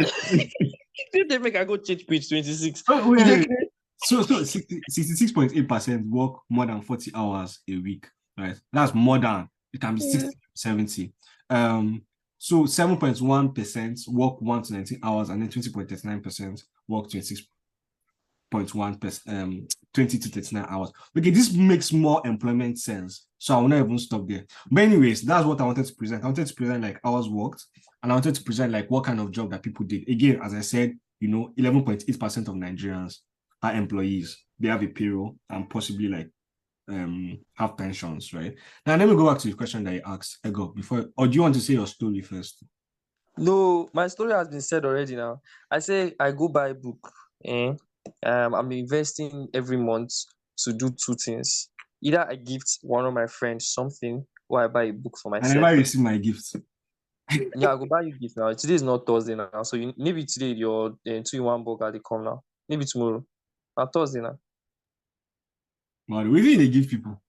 They make I go check page 26. oh, You dey wait. craze? So 66.8% work more than 40 hours a week, right? That's more than, it can be 60, 70. So 7.1% work 1 to 19 hours, and then 20.39% work 26.1%, 20 to 39 hours. Okay, this makes more employment sense. So I will not even stop there. But anyways, that's what I wanted to present. I wanted to present like hours worked, and I wanted to present like what kind of job that people did. Again, as I said, 11.8% of Nigerians are employees. They have a payroll and possibly like have pensions, right? Now let me go back to the question that you asked, Ego, before, or do you want to say your story first? No, my story has been said already now. I say I go buy book. Eh? I'm investing every month to do two things. Either I gift one of my friends something or I buy a book for I never myself. received my gifts. Yeah, I go buy you gift now. Today is not Thursday now. So maybe today your 2 in 1 burger they come now. Maybe tomorrow. Now Thursday now. But we really they give people.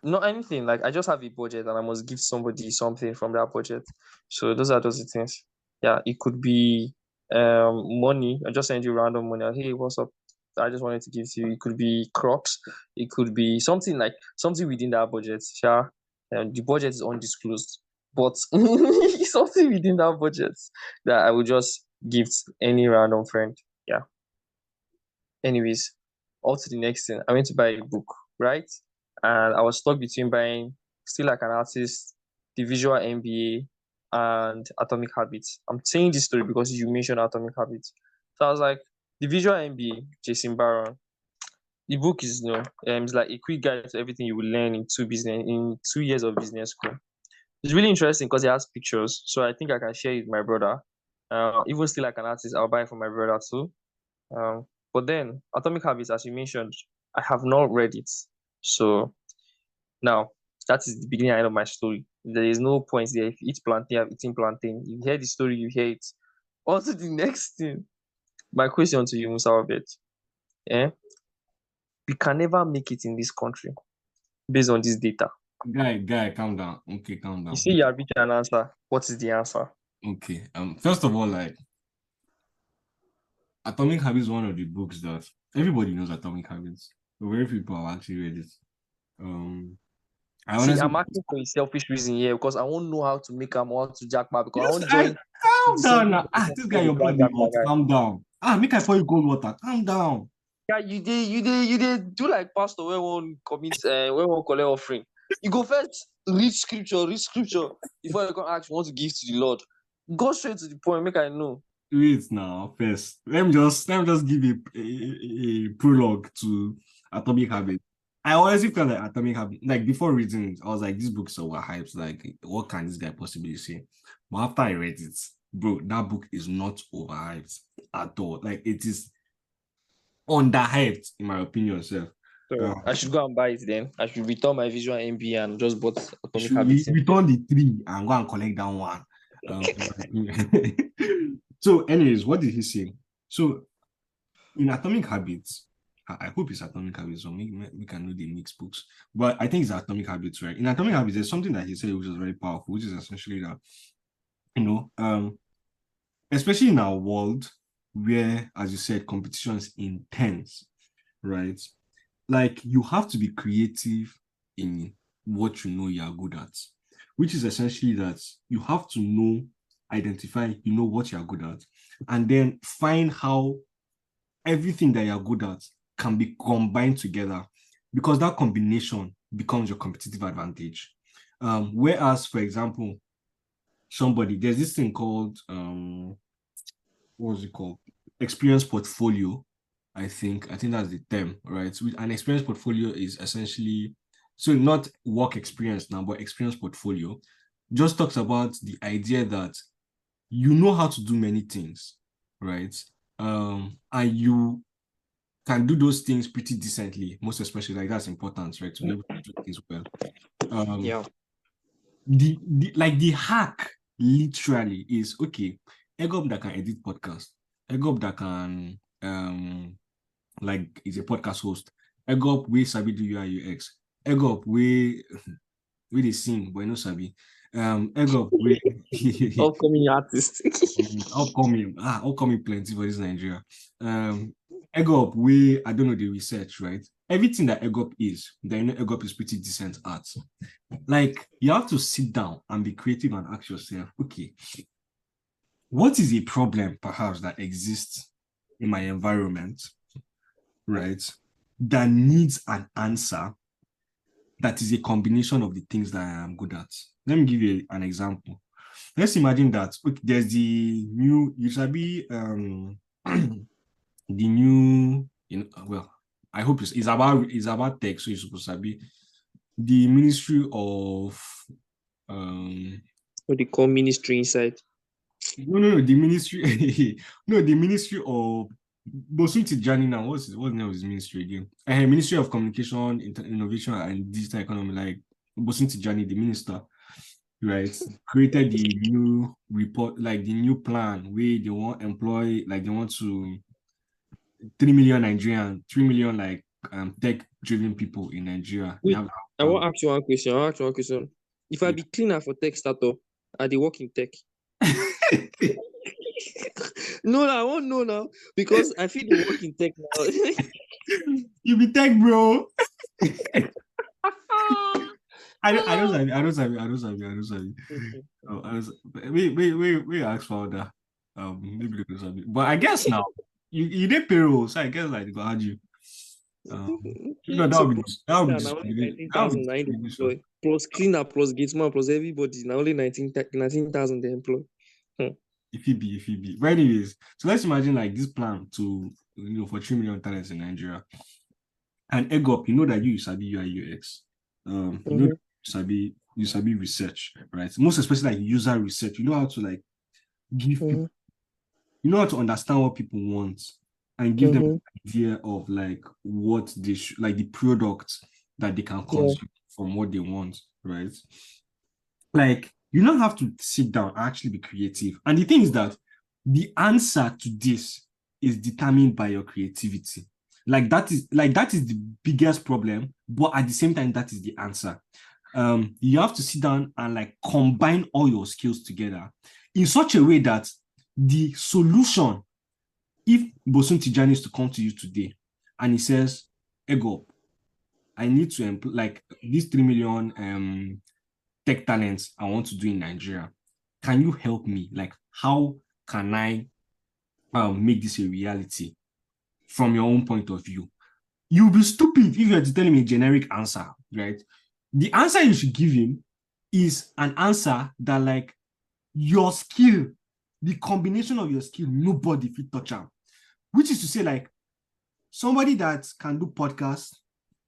Not anything. Like I just have a budget and I must give somebody something from that budget. So those are those things. Yeah, it could be money. I just send you random money. Hey, what's up? I just wanted to give to you. It could be crops. It could be something like something within that budget. Sure. And the budget is undisclosed. But something within that budget that I would just give to any random friend. Yeah. Anyways, on to the next thing. I went to buy a book, right? And I was stuck between buying Still Like an Artist, The Visual MBA, and Atomic Habits. I'm saying this story because you mentioned Atomic Habits. So I was like, The Visual MBA, Jason Barron. The book is, it's like a quick guide to everything you will learn in 2 years of business school. It's really interesting because it has pictures, so I think I can share it with my brother. Even Still Like an Artist, I'll buy it for my brother too. But then Atomic Habits, as you mentioned, I have not read it. So now that is the beginning and end of my story. There is no point there. If you eat plantain, I've eaten plantain. You hear the story, you hear it. On to the next thing. My question to you, Musa Obed. Eh? We can never make it in this country based on this data. Guy, calm down. Okay, calm You down. see, you have reached an answer. What is the answer? Okay. First of all, like Atomic Habits is one of the books that everybody knows Atomic Habits. But very few people have actually read it. I See, honestly I'm asking for a selfish reason here because I won't know how to make them want to jackpot because I just won't join calm the down 70 now. percent This guy, of the your black blood is jack hot. guy. Calm down. Make I pour you cold water. Calm down. Yeah, you did do like pastor where one commit where one collect offering. You go first read scripture before you can ask you want to give to the Lord. Go straight to the point, make I know. Wait now, first. Let me just give a prologue to Atomic Habits. I honestly felt like Atomic Habits, like before reading it, I was like, this book is so hyped. Like, what can this guy possibly say? But after I read it, bro, that book is not overhyped at all. Like, it is underhyped, in my opinion, sir. So Um, I should go and buy it then. I should return my visual MBA and just bought you Atomic should Habits instead. return the tree and go and collect that one. So, anyways, what did he say? So, in Atomic Habits, I hope it's Atomic Habits, so we can know the mixed books. But I think it's Atomic Habits, right? In Atomic Habits, there's something that he said which is very powerful, which is essentially that, you know, especially in our world where, as you said, competition is intense, right? Like you have to be creative in what you know you are good at, which is essentially that you have to identify, what you are good at, and then find how everything that you're good at can be combined together, because that combination becomes your competitive advantage. Whereas, for example, there's this thing called what was it called? Experience portfolio. I think that's the term, right? So an experience portfolio is essentially, so not work experience now, but experience portfolio just talks about the idea that you know how to do many things, right? And you can do those things pretty decently, most especially, like, that's important, right? To be able to do things well. Yeah. The hack literally is, okay, Egorp that can edit podcast, Egorp that can like is a podcast host, Egorp we sabi do UI UX, Egorp we they sing but no sabi, Egorp we Upcoming artist. upcoming plenty for this Nigeria. Egorp we, I don't know, the research, right? Everything that Egorp is, then Egorp is pretty decent at. Like, you have to sit down and be creative and ask yourself, okay, what is a problem perhaps that exists in my environment, right, that needs an answer that is a combination of the things that I am good at? Let me give you an example. Let's imagine that, okay, there's the new, you should be the new, well, I hope it's about tech, so you're supposed to be the Ministry of What they call ministry inside. no, the Ministry no, the Ministry of Bosun Tijani now. What's the name of his ministry again? Ministry of Communication, Innovation and Digital Economy, like Bosun Tijani, the minister, right, created the new report, like the new plan where they want employ, like they want to 3 million Nigerian, 3 million like tech-driven people in Nigeria. Wait, I want to ask you one question. If I be cleaner for tech startup, are they work in tech? No, I won't know now because I feel they work in tech now. You be tech, bro. I don't sabi. We ask for that. Maybe they don't sabi. But I guess now you did payroll, so I guess like they go add you. That would be plus cleaner, plus gatesman, plus everybody. Now only 19,000 they employ. If it be. But anyways, so let's imagine like this plan to, for 3 million talents in Nigeria. And Egorp, you know that you sabi UI UX. You know you sabi research, right? Most especially like user research. You know how to like give people, you know how to understand what people want and give them an idea of like what they like the products that they can consume from what they want, right? Like, you don't have to sit down and actually be creative. And the thing is that the answer to this is determined by your creativity. Like that is the biggest problem, but at the same time, that is the answer. You have to sit down and like combine all your skills together in such a way that the solution, if Bosun Tijani is to come to you today and he says, Egorp, I need to employ like these 3 million tech talents I want to do in Nigeria. Can you help me? Like, how can I make this a reality from your own point of view? You'll be stupid if you're telling me a generic answer, right? The answer you should give him is an answer that like your skill, the combination of your skill, nobody fit touch am. Which is to say, like, somebody that can do podcasts,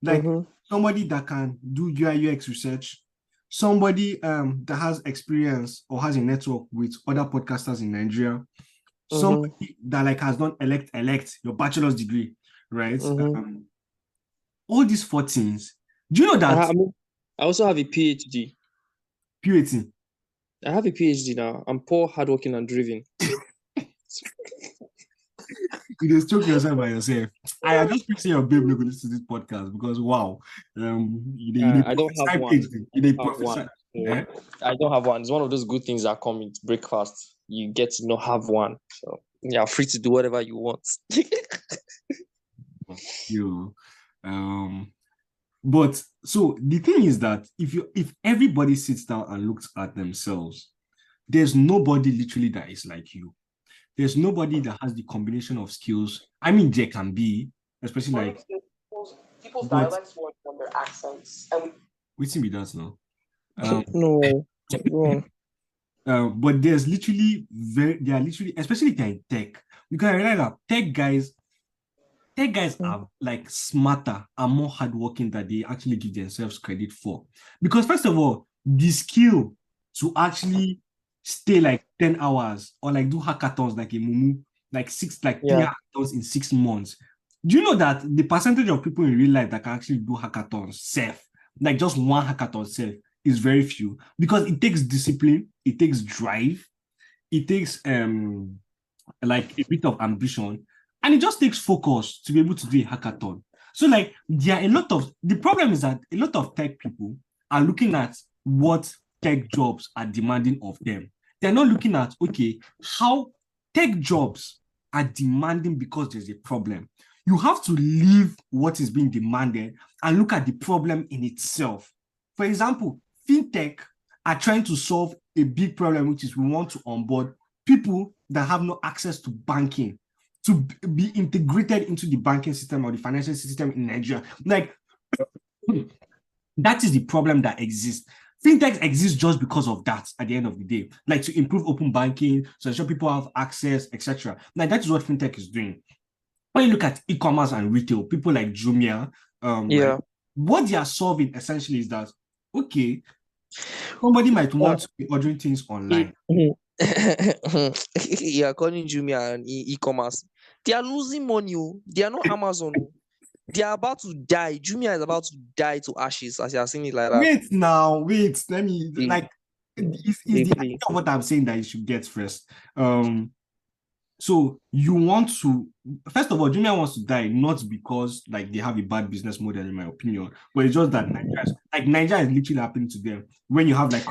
like somebody that can do UI UX research, somebody that has experience or has a network with other podcasters in Nigeria, somebody that like has done elect your bachelor's degree, right? All these 4 things. Do you know that? I also have a PhD. PhD. I have a PhD now. I'm poor, hardworking, and driven. You just choke yourself by yourself. I am just picturing your babe looking to this podcast because wow, I don't have one. Yeah? I don't have one. It's one of those good things that come with breakfast. You get to not have one, so you're free to do whatever you want. But so the thing is that if everybody sits down and looks at themselves, there's nobody literally that is like you. There's nobody that has the combination of skills. I mean, there can be, especially like people's But dialects weren't on their accents. And waiting with us now. No, go on. But there's literally they are literally, especially if they're in tech, because I realize that tech guys are like smarter and more hardworking than they actually give themselves credit for. Because first of all, the skill to actually stay like 10 hours or like do hackathons like a mumu, like three hackathons in 6 months. Do you know that the percentage of people in real life that can actually do hackathons self, like just one hackathon self, is very few, because it takes discipline, it takes drive, it takes like a bit of ambition, and it just takes focus to be able to do a hackathon. So like there are the problem is that a lot of tech people are looking at what tech jobs are demanding of them. They're not looking at, okay, how tech jobs are demanding because there's a problem. You have to leave what is being demanded and look at the problem in itself. For example, fintech are trying to solve a big problem, which is we want to onboard people that have no access to banking to be integrated into the banking system or the financial system in Nigeria. Like, that is the problem that exists. Fintech exists just because of that at the end of the day, like to improve open banking, so ensure people have access, etc. Like, that is what fintech is doing. When you look at e-commerce and retail, people like Jumia, like, what they are solving essentially is that, okay, somebody might want to be ordering things online. Yeah, calling Jumia and e-commerce. They are losing money. They are not Amazon. They are about to die. Jumia is about to die to ashes, as you are seeing it like that. Wait. Let me, like, is the idea of what I'm saying that you should get first. So you want to, first of all, Jumia wants to die, not because like they have a bad business model, in my opinion, but it's just that Nigeria is literally happening to them. When you have like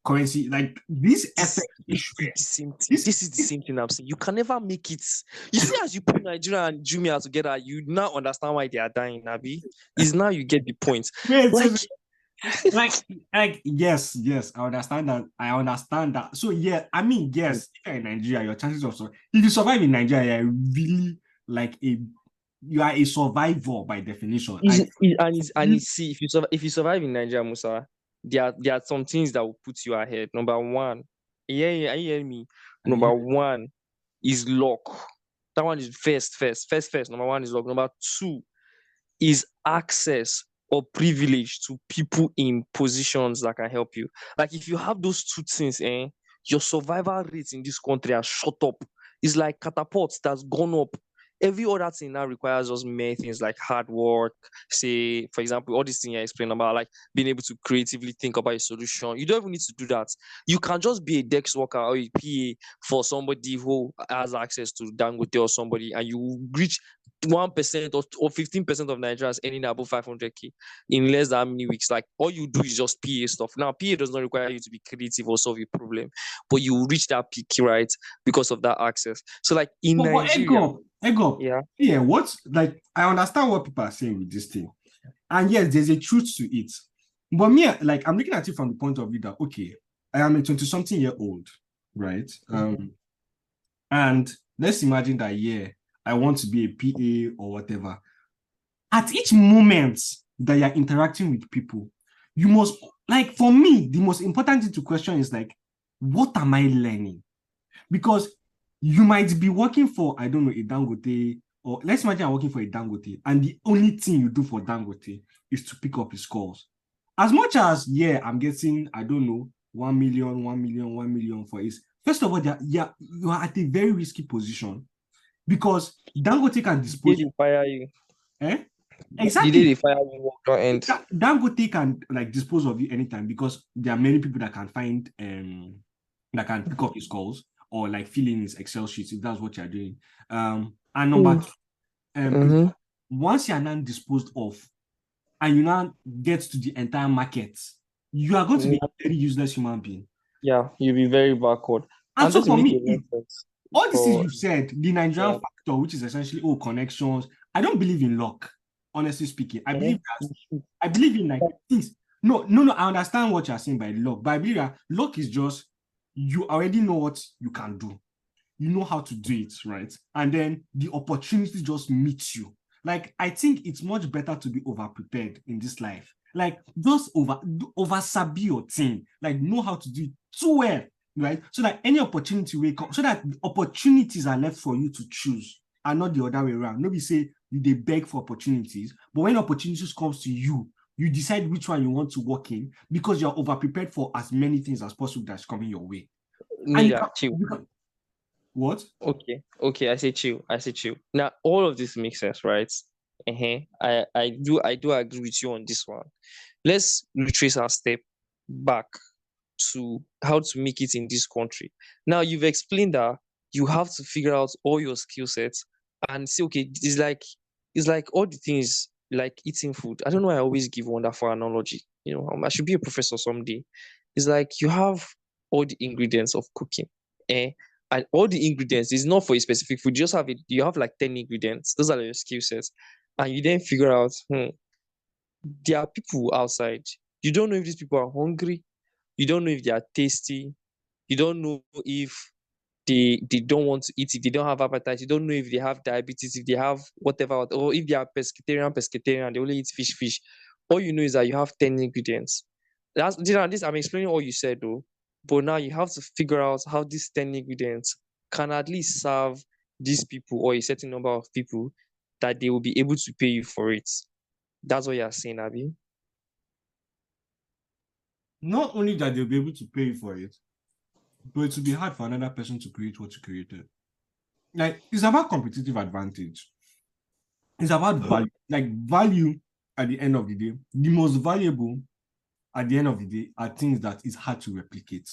currency, like this effect This is the same thing I'm saying. You can never make it. You see, as you put Nigeria and Jumia together, you now understand why they are dying, Nabi. Is now you get the point. Yes, I understand that. So yeah, I mean, yes, if you're in Nigeria, your chances of if you survive in Nigeria, you're really like you are a survivor by definition. See, if you survive in Nigeria, Musa, there are some things that will put you ahead. Number one, you hear me? Number one is luck. That one is first. Number one is luck. Number two is access or privilege to people in positions that can help you. Like, if you have those two things, your survival rates in this country are shot up. It's like catapults that's gone up. Every other thing now requires just mere things like hard work. Say, for example, all these things I explained about, like being able to creatively think about a solution. You don't even need to do that. You can just be a desk worker or a PA for somebody who has access to Dangote or somebody, and you reach 1% or 15% of Nigerians earning above 500k in less than how many weeks. Like, all you do is just PA stuff. Now, PA does not require you to be creative or solve a problem, but you reach that peak, right, because of that access. So, like in Nigeria, yeah, what's like, I understand what people are saying with this thing, and yes, there's a truth to it. But me, like, I'm looking at it from the point of view that, okay, I am a 20-something-year-old, right? And let's imagine that, yeah, I want to be a PA or whatever. At each moment that you're interacting with people, you must, like, for me, the most important thing to question is like, what am I learning? Because you might be working for, I don't know, a Dangote, or let's imagine I'm working for a Dangote, and the only thing you do for Dangote is to pick up his calls. As much as, yeah, I'm getting, I don't know, 1 million for his. First of all, you are at a very risky position, because Dangote can dispose. Did they fire you? Exactly. Did they fire you? Dangote can like dispose of you anytime, because there are many people that can find that can pick up his calls or like fill in his Excel sheets if that's what you're doing. And number two, once you're now disposed of and you now get to the entire market, you are going to be a very useless human being. Yeah, you'll be very backward. And so for me, all this is you said, the Nigerian factor, which is essentially connections. I don't believe in luck, honestly speaking. I believe in like things. No, I understand what you're saying by luck, but I believe that luck is just, you already know what you can do. You know how to do it, right? And then the opportunity just meets you. Like, I think it's much better to be over-prepared in this life. Like, just over sabi your thing. Like, know how to do it too well, right? So that any opportunity will come, so that opportunities are left for you to choose and not the other way around. Nobody say they beg for opportunities, but when opportunities comes to you, you decide which one you want to work in because you're over-prepared for as many things as possible that's coming your way. Nigga, chill. What? Okay, I say chill. Now all of this makes sense, right? I do agree with you on this one. Let's retrace our step back to how to make it in this country. Now you've explained that you have to figure out all your skill sets and say, okay, it's like all the things like eating food. I don't know why I always give wonderful analogy. I should be a professor someday. It's like you have all the ingredients of cooking. And all the ingredients is not for a specific food. You just have it, you have like 10 ingredients. Those are your skill sets. And you then figure out, there are people outside. You don't know if these people are hungry. You don't know if they are tasty. You don't know if they don't want to eat, if they don't have appetite. You don't know if they have diabetes, if they have whatever, or if they are pescatarian, they only eat fish. All you know is that you have 10 ingredients. This I'm explaining all you said though. But now you have to figure out how these 10 ingredients can at least serve these people or a certain number of people that they will be able to pay you for it. That's what you're saying, Abby. Not only that they'll be able to pay you for it, but it will be hard for another person to create what you created. Like, it's about competitive advantage. It's about value. Like, value at the end of the day, the most valuable at the end of the day are things that is hard to replicate.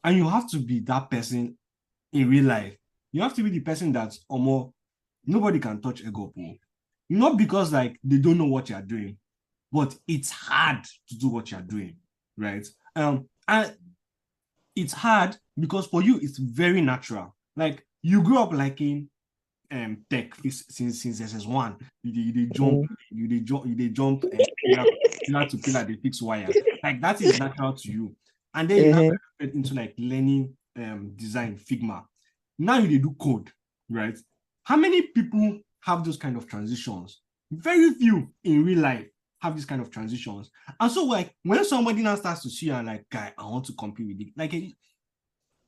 And you have to be that person in real life. You have to be the person that's nobody can touch Egorp. Not because like they don't know what you're doing, but it's hard to do what you're doing, right? And it's hard because for you it's very natural. Like, you grew up liking tech since SS1. You jump pillar to pillar, they fix wire. Like, that is natural to you. And then you now get into like learning design, Figma. Now you do code, right? How many people have those kind of transitions? Very few in real life have this kind of transitions. And so like when somebody now starts to see and like, guy, I want to compete with it. Like,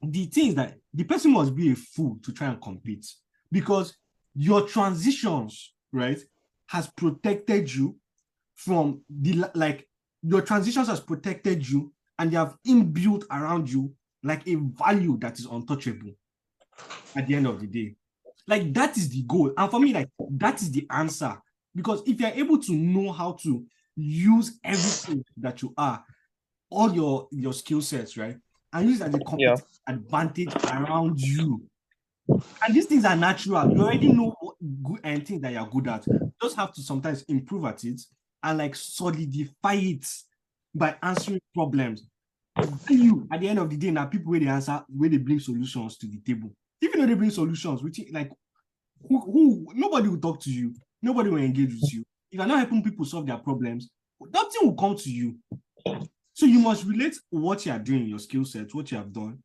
the thing is that the person must be a fool to try and compete, because your transitions, right, has protected you from your transitions has protected you, and they have inbuilt around you like a value that is untouchable at the end of the day. Like, that is the goal. And for me, like, that is the answer. Because if you're able to know how to use everything that you are, all your skill sets, right, and use it as a competitive advantage around you. And these things are natural. You already know what good and things that you're good at. You just have to sometimes improve at it and like solidify it by answering problems. You, at the end of the day, now people where they bring solutions to the table. Even though they bring solutions, which like who nobody will talk to you, nobody will engage with you. If you're not helping people solve their problems, nothing will come to you. So you must relate what you are doing, your skill set, what you have done,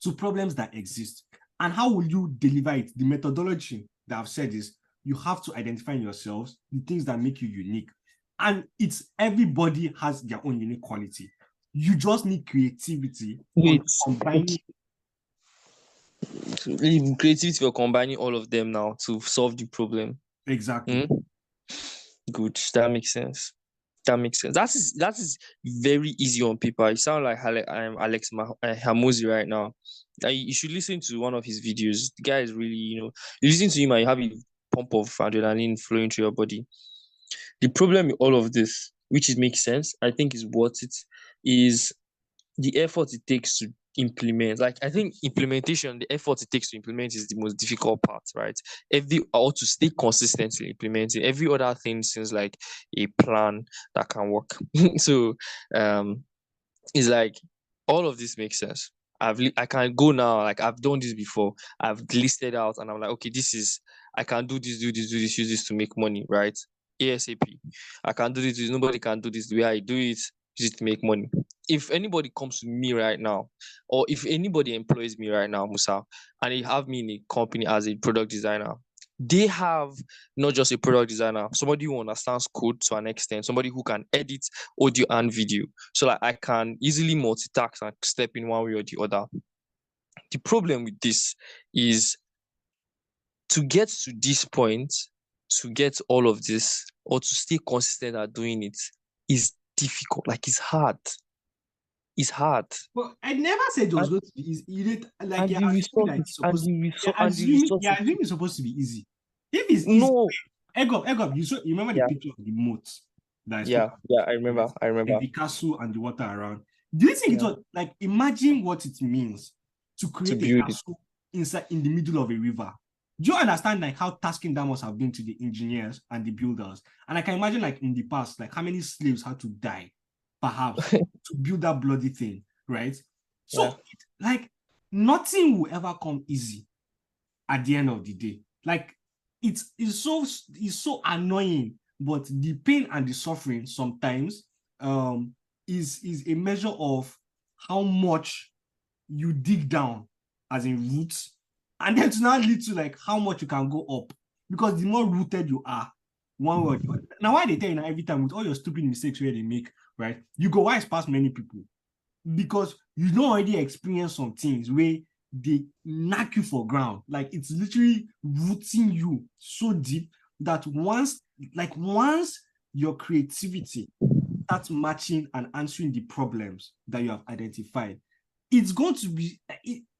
to problems that exist. And how will you deliver it? The methodology that I've said is you have to identify in yourselves the things that make you unique. And it's everybody has their own unique quality. You just need creativity. Combining creativity for combining all of them now to solve the problem. Exactly. Good. That makes sense. That is very easy on paper. You sound like Alex Hamosi right now. You should listen to one of his videos. The guy is really, you listen to him and you have a pump of adrenaline flowing through your body. The problem with all of this, which makes sense, I think is what it is, the effort it takes to implement. Like, I think implementation, the effort it takes to implement is the most difficult part, right? Or to stay consistently implementing. Every other thing seems like a plan that can work. So it's like all of this makes sense. I can go now, like I've done this before. I've listed out and I'm like, okay, I can do this, use this to make money, right? ASAP. I can do this, nobody can do this the way I do it, use it to make money. If anybody comes to me right now, or if anybody employs me right now, Musa, and they have me in a company as a product designer, They have not just a product designer, somebody who understands code to an extent, somebody who can edit audio and video. So like I can easily multitask and step in one way or the other. The problem with this is to get to this point, to get all of this, or to stay consistent at doing it is difficult. Like it's hard. It's hard. Well, I never said it was And- going to be easy. You did, like And you're the assuming that resources, it's and supposed the you're resources. assuming it's supposed to be easy. If it's easy, No. Egorp, you remember the Yeah. picture of the moat that is Yeah, I remember. and the castle and the water around. Do you think it Yeah. was like imagine what it means to create a build it. castle in the middle of a river? Do you understand like how tasking that must have been to the engineers and the builders? And I can imagine like in the past, like how many slaves had to die, perhaps, to build that bloody thing, right? So Yeah. like nothing will ever come easy at the end of the day. Like it's so annoying, but the pain and the suffering sometimes is a measure of how much you dig down as in roots, and then to now lead to like how much you can go up, because the more rooted you are, one word. Now why they tell you now every time with all your stupid mistakes where they make, right? You go wise past many people because you don't already experience some things where they knock you for ground. Like it's literally rooting you so deep that once your creativity starts matching and answering the problems that you have identified, it's going to be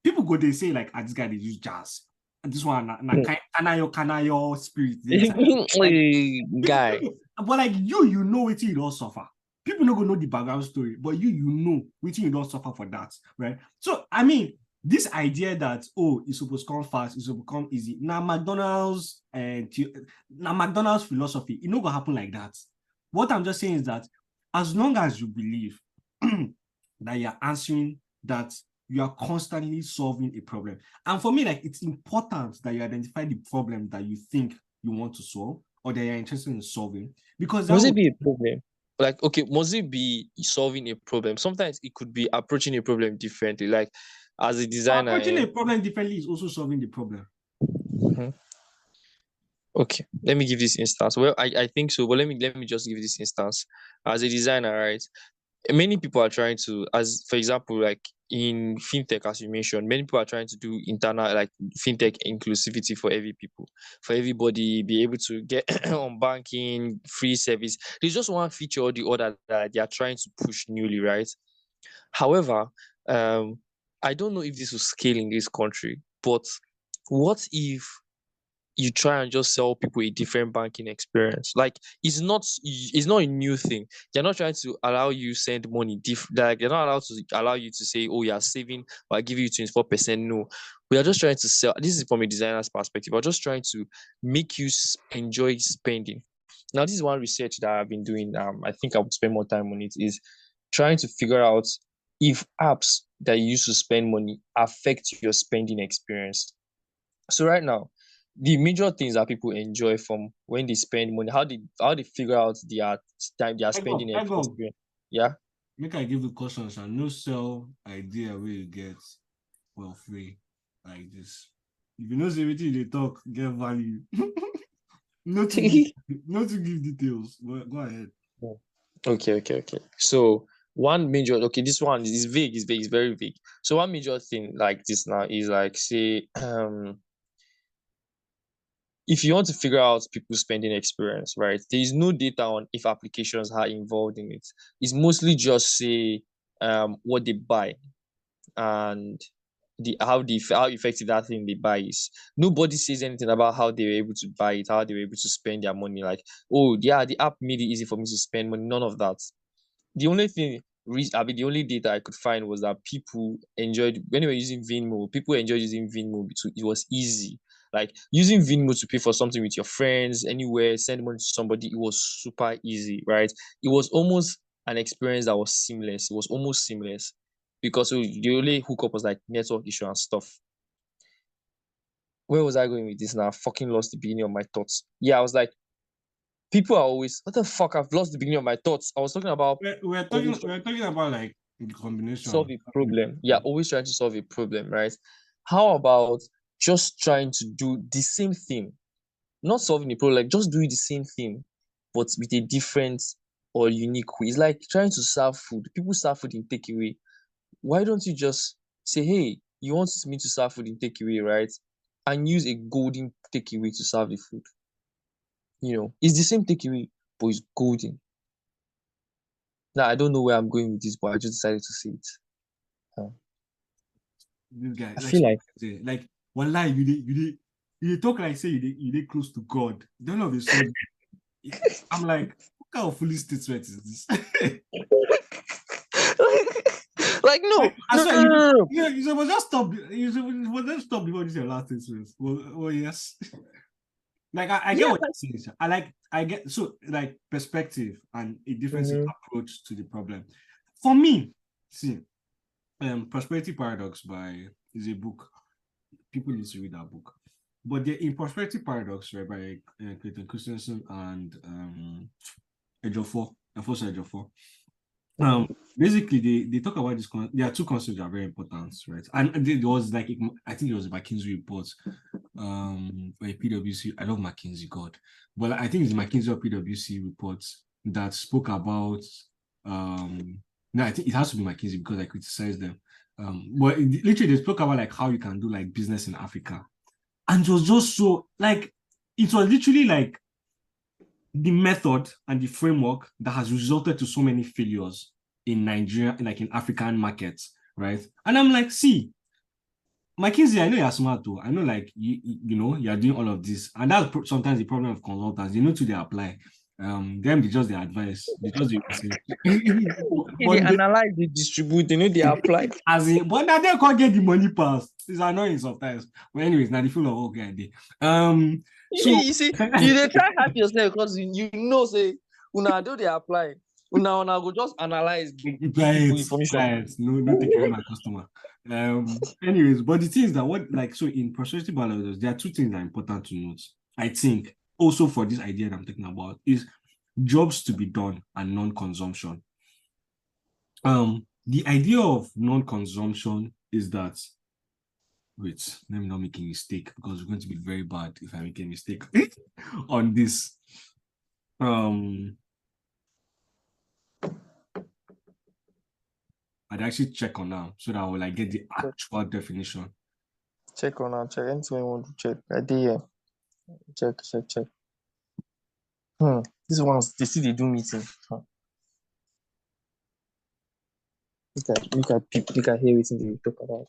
people go they say like this guy they use jazz. And this one kanayo spirit. Guy. But like you know it, you don't suffer. People not gonna know the background story, but you know which you don't suffer for that, right? So I mean, this idea that it's supposed to come fast, it's supposed to come easy. Now McDonald's philosophy, it not gonna happen like that. What I'm just saying is that as long as you believe that you're answering, that you are constantly solving a problem, and for me, like it's important that you identify the problem that you think you want to solve or that you're interested in solving, because that Must it would be a problem? Like, okay, must it be solving a problem? Sometimes it could be approaching a problem differently. Like, as a designer, approaching a problem differently is also solving the problem. okay, let me give this instance. Well, I think so, but let me just give this instance. As a designer, right? Many people are trying to, as for example, like in fintech, as you mentioned, many people are trying to do internal like fintech inclusivity for every people, for everybody, be able to get on banking, free service. There's just one feature or the other that they are trying to push newly, right? However, I don't know if this will scale in this country, but what if you try and just sell people a different banking experience? Like it's not a new thing. They're not trying to allow you send money like they're not allowed to allow you to say, oh, you're saving, or I give you 24%. No, we are just trying to sell. This is from a designer's perspective. We're just trying to make you enjoy spending. Now, this is one research that I've been doing. I think I would spend more time on it, is trying to figure out if apps that you use to spend money affect your spending experience. So right now, the major things that people enjoy from when they spend money, how they figure out their spending experience. Yeah. Make I give you questions and no sell idea where you get for free like this. If you know everything they talk, get value. not to give details. Go ahead. Okay. So one major, this one is vague, it's very vague. So one major thing like this now is like, say, if you want to figure out people's spending experience, right? There is no data on if applications are involved in it. It's mostly just say what they buy and how effective that thing they buy is. Nobody says anything about how they were able to buy it, how they were able to spend their money. Like, oh yeah, the app made it easy for me to spend money. None of that. The only thing, the only data I could find was that people enjoyed when they were using Venmo. People enjoyed using Venmo because it was easy. Like using Venmo to pay for something with your friends anywhere, send money to somebody, it was super easy, right? It was almost an experience that was seamless. It was almost seamless because the only hookup was like network issue and stuff. Where was I going with this now? I fucking lost the beginning of my thoughts. Yeah, I was like, people are always, what the fuck? I've lost the beginning of my thoughts. I was talking about we're talking about like the combination. Solve a problem. Yeah, always trying to solve a problem, right? How about just trying to do the same thing, not solving the problem, like just doing the same thing, but with a different or unique way. It's like trying to serve food. People serve food in takeaway. Why don't you just say, hey, you want me to serve food in takeaway, right? And use a golden takeaway to serve the food. It's the same takeaway, but it's golden. Now I don't know where I'm going with this, but I just decided to say it. This guy, I feel like one lie you talk like say you did close to God. Don't know this. I'm like, what kind of foolish statement is this? like no, I no, swear, no, no, no. you should just stop. You should just stop before this your last statement. Well, yes. Like I get what you're saying. I get so like perspective and a different approach to the problem. For me, see, Prosperity Paradox is a book. People need to read that book. But in Prosperity Paradox, right, by Clayton Christensen and Ejiofor. Basically, they talk about this. There are two concepts that are very important, right? And there was I think it was a McKinsey report, by PwC. I love McKinsey, God, but I think it's McKinsey or PwC reports that spoke about. No, I think it has to be McKinsey because I criticized them. But literally, they spoke about like how you can do like business in Africa, and it was just so like it was literally like the method and the framework that has resulted to so many failures in Nigeria, like in African markets, right? And I'm like, see, McKinsey, I know you're smart too. I know, like you're doing all of this, and that's sometimes the problem of consultants. They apply. Them they just the advice. They just they analyze, they distribute. They apply. But now they can't get the money passed. It's annoying sometimes. But anyways, now the full of okay idea. So you see, you try help yourself because say una do they apply. Una go just analyze information. No take care of my customer. Anyways, but the thing is that in prosperity balance, there are two things that are important to note. I think also for this idea that I'm talking about is jobs to be done and non-consumption. The idea of non-consumption is that wait, let me not make a mistake because it's going to be very bad if I make a mistake on this. I'd actually check on now so that I will get the actual definition. Check on now. Check anything you want to check. Idea. Check. These ones they do meeting. Look at hear everything they talk about.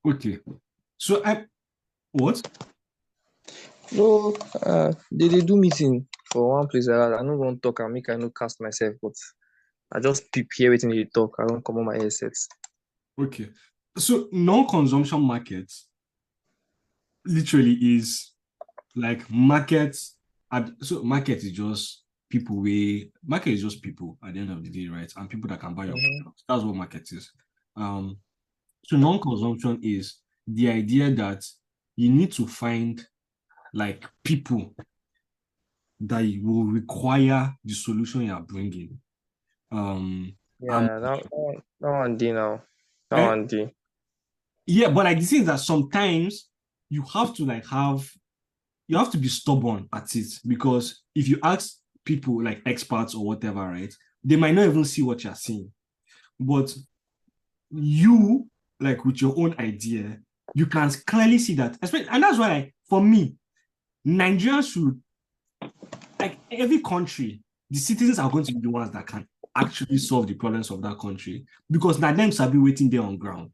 Okay. So what? No, they do meeting for one place. I don't want to talk and make I no cast myself, but I just hear everything they talk. I don't come on my headsets. Okay. So non-consumption markets literally is like markets. So market is just people market is just people at the end of the day, right? And people that can buy your products. That's what market is. So non-consumption is the idea that you need to find like people that will require the solution you are bringing. That one day now. That one day. Yeah, but like the thing is that sometimes you have to be stubborn at it, because if you ask people like experts or whatever, right, they might not even see what you're seeing. But you, like with your own idea, you can clearly see that. And that's why, for me, Nigeria should, like every country, the citizens are going to be the ones that can actually solve the problems of that country, because now them shall be waiting there on ground.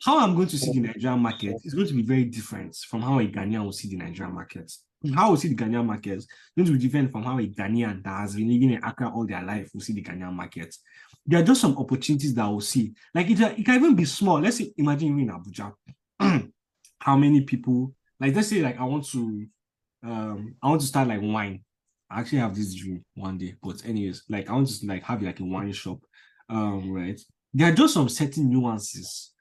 How I'm going to see the Nigerian market is going to be very different from how a Ghanaian will see the Nigerian market. How we see the Ghanaian market is going to be different from how a Ghanaian that has been living in Accra all their life will see the Ghanaian market. There are just some opportunities that we'll see. Like it can even be small. Let's say, imagine you're in Abuja. How many people, like let's say like I want to start like wine. I actually have this dream one day, but anyways, like I want to like have like a wine shop. Right. There are just some certain nuances.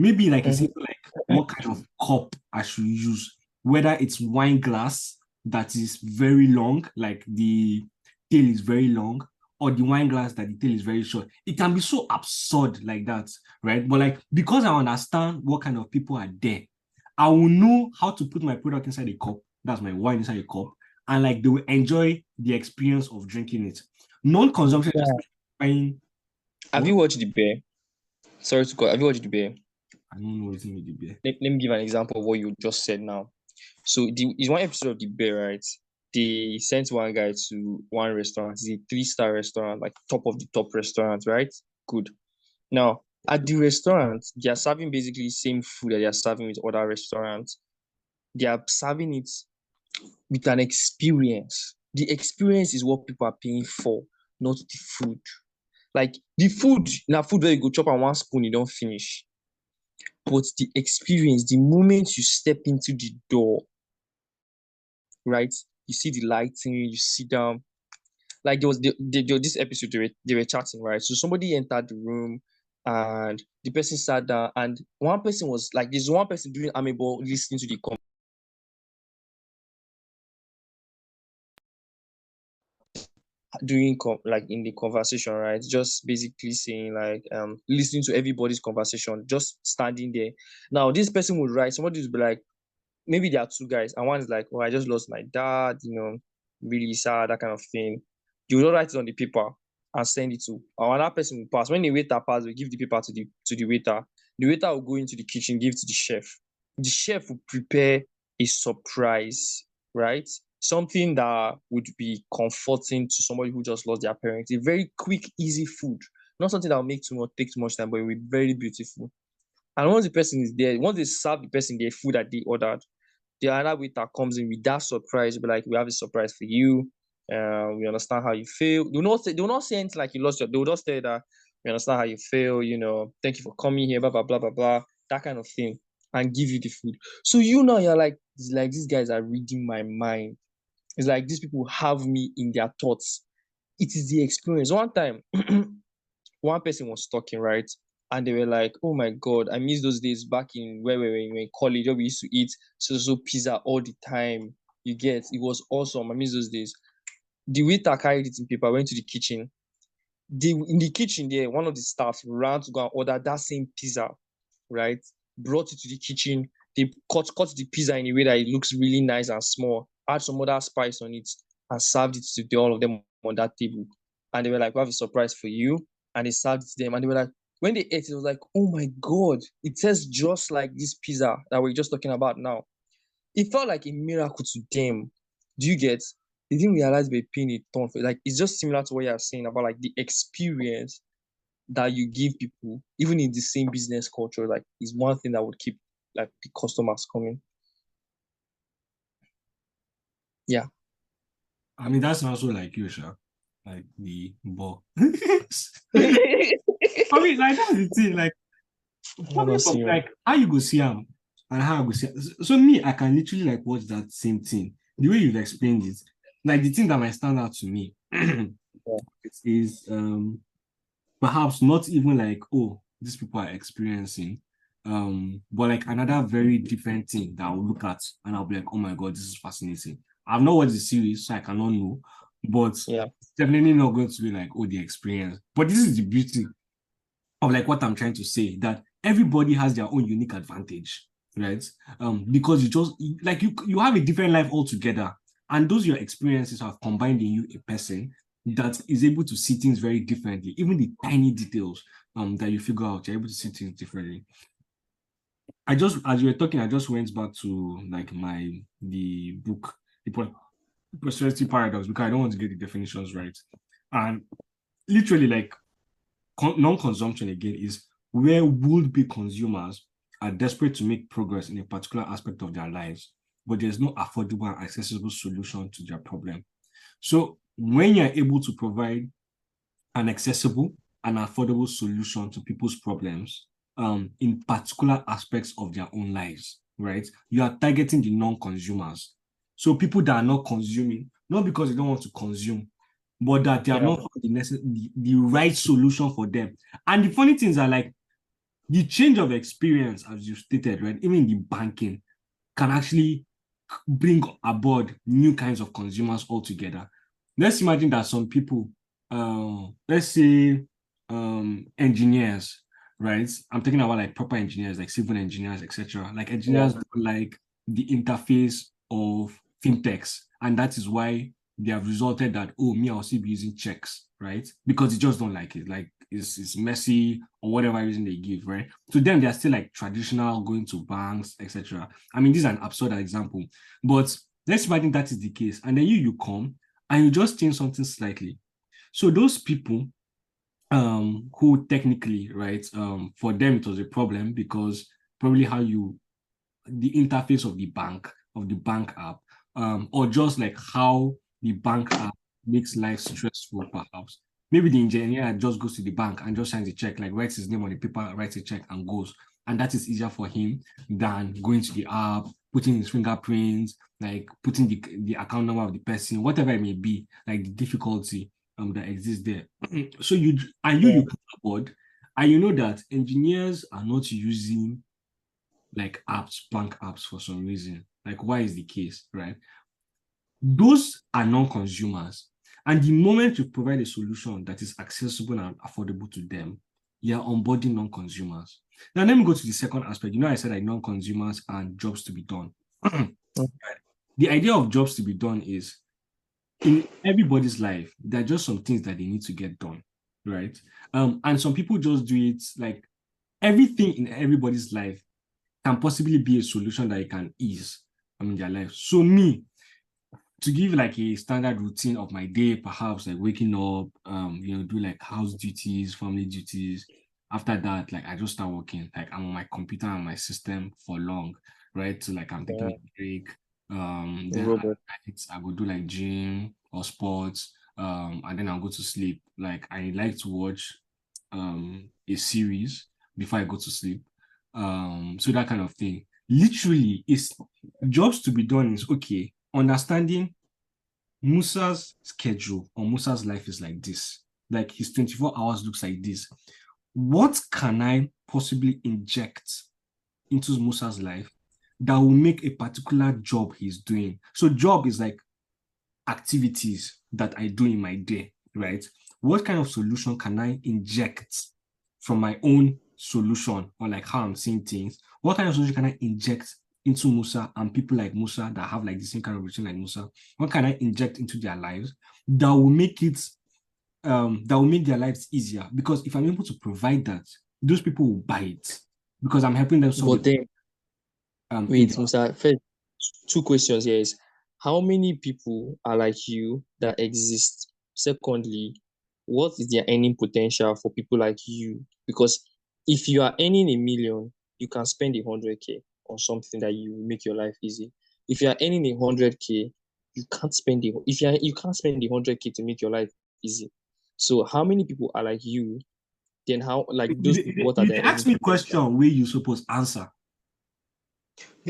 Maybe like it's like what kind of cup I should use, whether it's wine glass that is very long, like the tail is very long, or the wine glass that the tail is very short. It can be so absurd like that, right? But like, because I understand what kind of people are there, I will know how to put my product inside a cup That's my wine inside a cup. And like they will enjoy the experience of drinking it. Non-consumption is just buying. Have you watched The Bear? Sorry to cut. Have you watched The Bear? I don't know what's in the beer. Let me give an example of what you just said now. So is one episode of The Bear, right? They sent one guy to one restaurant. It's a 3-star restaurant, like top of the top restaurant, right? Good. Now, at the restaurant, they are serving basically the same food that they are serving with other restaurants. They are serving it with an experience. The experience is what people are paying for, not the food. Like the food, now food where you go chop on one spoon, you don't finish. But the experience, the moment you step into the door, right? You see the lighting, you sit down. Like there was this episode they were chatting, right? So somebody entered the room and the person sat down, and one person was like, there's one person doing amebo listening to the like in the conversation, right? Just basically saying like listening to everybody's conversation, just standing there. Now this person would write, somebody would be like, maybe there are two guys, and one is like, oh, I just lost my dad, really sad, that kind of thing. You will write it on the paper and send it to another person will pass. When the waiter passes, we give the paper to the waiter. The waiter will go into the kitchen, give it to the chef. The chef will prepare a surprise, right? Something that would be comforting to somebody who just lost their parents. A very quick, easy food. Not something that will take too much time, but it will be very beautiful. And once the person is there, once they serve the person their food that they ordered, the other waiter comes in with that surprise, be like, we have a surprise for you. We understand how you feel. Do not say anything like you lost your. They will just say that we understand how you feel. Thank you for coming here. Blah blah blah blah blah. That kind of thing, and give you the food. So you're like, it's like these guys are reading my mind. It's like these people have me in their thoughts. It is the experience. One time, one person was talking, right? And they were like, oh my God, I miss those days back in where we were in college, where we used to eat so pizza all the time. You get, it was awesome. I miss those days. The waiter carried it in paper, went to the kitchen. In the kitchen there, one of the staff ran to go and order that same pizza, right? Brought it to the kitchen. They cut the pizza in a way that it looks really nice and small. Add some other spice on it and served it to all of them on that table. And they were like, we have a surprise for you. And they served it to them. And they were like, when they ate it, was like, oh my God, it tastes just like this pizza that we're just talking about now. It felt like a miracle to them. Do you get? They didn't realize they were paying a ton for it. Like, it's just similar to what you're saying about like the experience that you give people, even in the same business culture, like is one thing that would keep like the customers coming. Yeah. I mean, that's also like you, Sha. Like the ball. I mean, like that's the thing. Like, like how you go see him and how I go see. So me, I can literally like watch that same thing. The way you've explained it, like the thing that might stand out to me is perhaps not even like, oh, these people are experiencing, but like another very different thing that I'll look at and I'll be like, oh my God, this is fascinating. I've not watched the series, so I cannot know, but it's definitely not going to be like, oh, the experience. But this is the beauty of like what I'm trying to say, that everybody has their own unique advantage, right? Because you just like you have a different life altogether, and those your experiences have combined in you a person that is able to see things very differently. Even the tiny details that you figure out, you're able to see things differently. As you were talking, I just went back to like the book, the prosperity paradox, because I don't want to get the definitions right. And literally, like non-consumption again is where would-be consumers are desperate to make progress in a particular aspect of their lives, but there's no affordable and accessible solution to their problem. So when you're able to provide an accessible and affordable solution to people's problems, in particular aspects of their own lives, right? You are targeting the non-consumers. So people that are not consuming, not because they don't want to consume, but that they are not the right solution for them. And the funny things are like the change of experience, as you stated, right? Even the banking can actually bring aboard new kinds of consumers altogether. Let's imagine that some people, let's say engineers, right? I'm talking about like proper engineers, like civil engineers, etc. Like engineers like the interface of fintechs, and that is why they have resulted that, oh, me, I'll still be using checks, right? Because they just don't like it. Like it's messy or whatever reason they give, right? To them, they're still like traditional, going to banks, etc. I mean, this is an absurd example, but let's imagine that is the case. And then you come and you just change something slightly. So those people who technically, right, for them it was a problem because probably the interface of the bank app, or just like how the bank app makes life stressful, perhaps. Maybe the engineer just goes to the bank and just signs a check, like writes his name on the paper, writes a check and goes. And that is easier for him than going to the app, putting his fingerprints, like putting the account number of the person, whatever it may be, like the difficulty that exists there. So you come aboard, and you know that engineers are not using like bank apps for some reason. Like, why is the case, right? Those are non-consumers. And the moment you provide a solution that is accessible and affordable to them, you're onboarding non-consumers. Now, let me go to the second aspect. I said like non-consumers and jobs to be done. The idea of jobs to be done is, in everybody's life, there are just some things that they need to get done, right? And some people just do it, like everything in everybody's life can possibly be a solution that it can ease their life. So me, to give like a standard routine of my day, perhaps like waking up, do like house duties, family duties. After that, like I just start working. Like I'm on my computer and my system for long, right? So like I'm taking a break. Then I go do like gym or sports. And then I'll go to sleep. Like I like to watch a series before I go to sleep. So that kind of thing. Literally, is jobs to be done is okay. Understanding Musa's schedule or Musa's life is like this. Like his 24 hours looks like this. What can I possibly inject into Musa's life that will make a particular job he's doing? So job is like activities that I do in my day, right? What kind of solution can I inject from my own solution, or like how I'm seeing things? What kind of solution can I inject into Musa and people like Musa that have like the same kind of routine like Musa? What can I inject into their lives that will make their lives easier? Because if I'm able to provide that, those people will buy it because I'm helping them solve But then, wait, Musa, first, 2 questions here is, how many people are like you that exist? Secondly, what is their earning potential for people like you? Because if you are earning 1 million, you can spend 100K on something that you make your life easy. If you are earning 100K, you can't spend you can't spend 100K to make your life easy. So how many people are like you? Then how, like, those people, what are their ask me question where you supposed answer?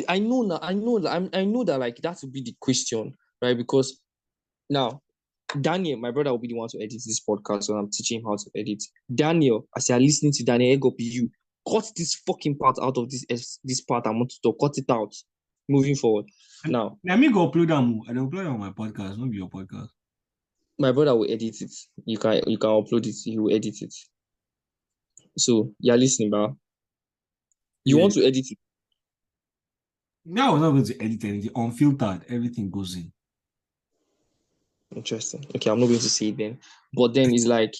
I know that like that would be the question, right? Because now Daniel, my brother, will be the one to edit this podcast, so I'm teaching him how to edit. Daniel, as you're listening to Daniel Egorp, you cut this fucking part out of this part I want to talk. Cut it out. Moving forward. Now, let me go upload them. I don't upload on my podcast, not be your podcast. My brother will edit it. You can upload it. He will edit it. So you're listening, bro. You want to edit it? No, I was not going to edit anything. Unfiltered, everything goes in. Interesting. Okay, I'm not going to say it then. But then it's like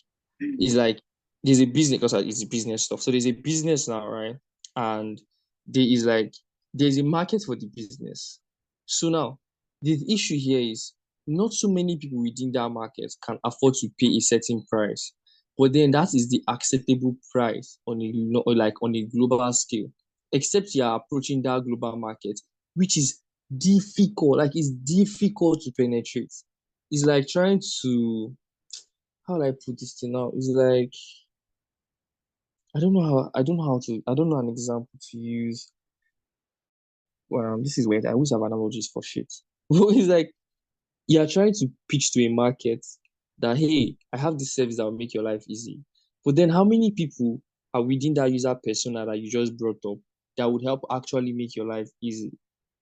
there's a business, because it's business stuff. So there's a business now, right? And there's a market for the business. So now the issue here is not so many people within that market can afford to pay a certain price. But then that is the acceptable price on a global scale. Except you are approaching that global market, which is difficult. Like, it's difficult to penetrate. It's like trying to, how do I put this thing now? It's like, I don't know an example to use. Well, this is weird. I always have analogies for shit. It's like you're trying to pitch to a market that, hey, I have this service that will make your life easy. But then how many people are within that user persona that you just brought up that would help actually make your life easy?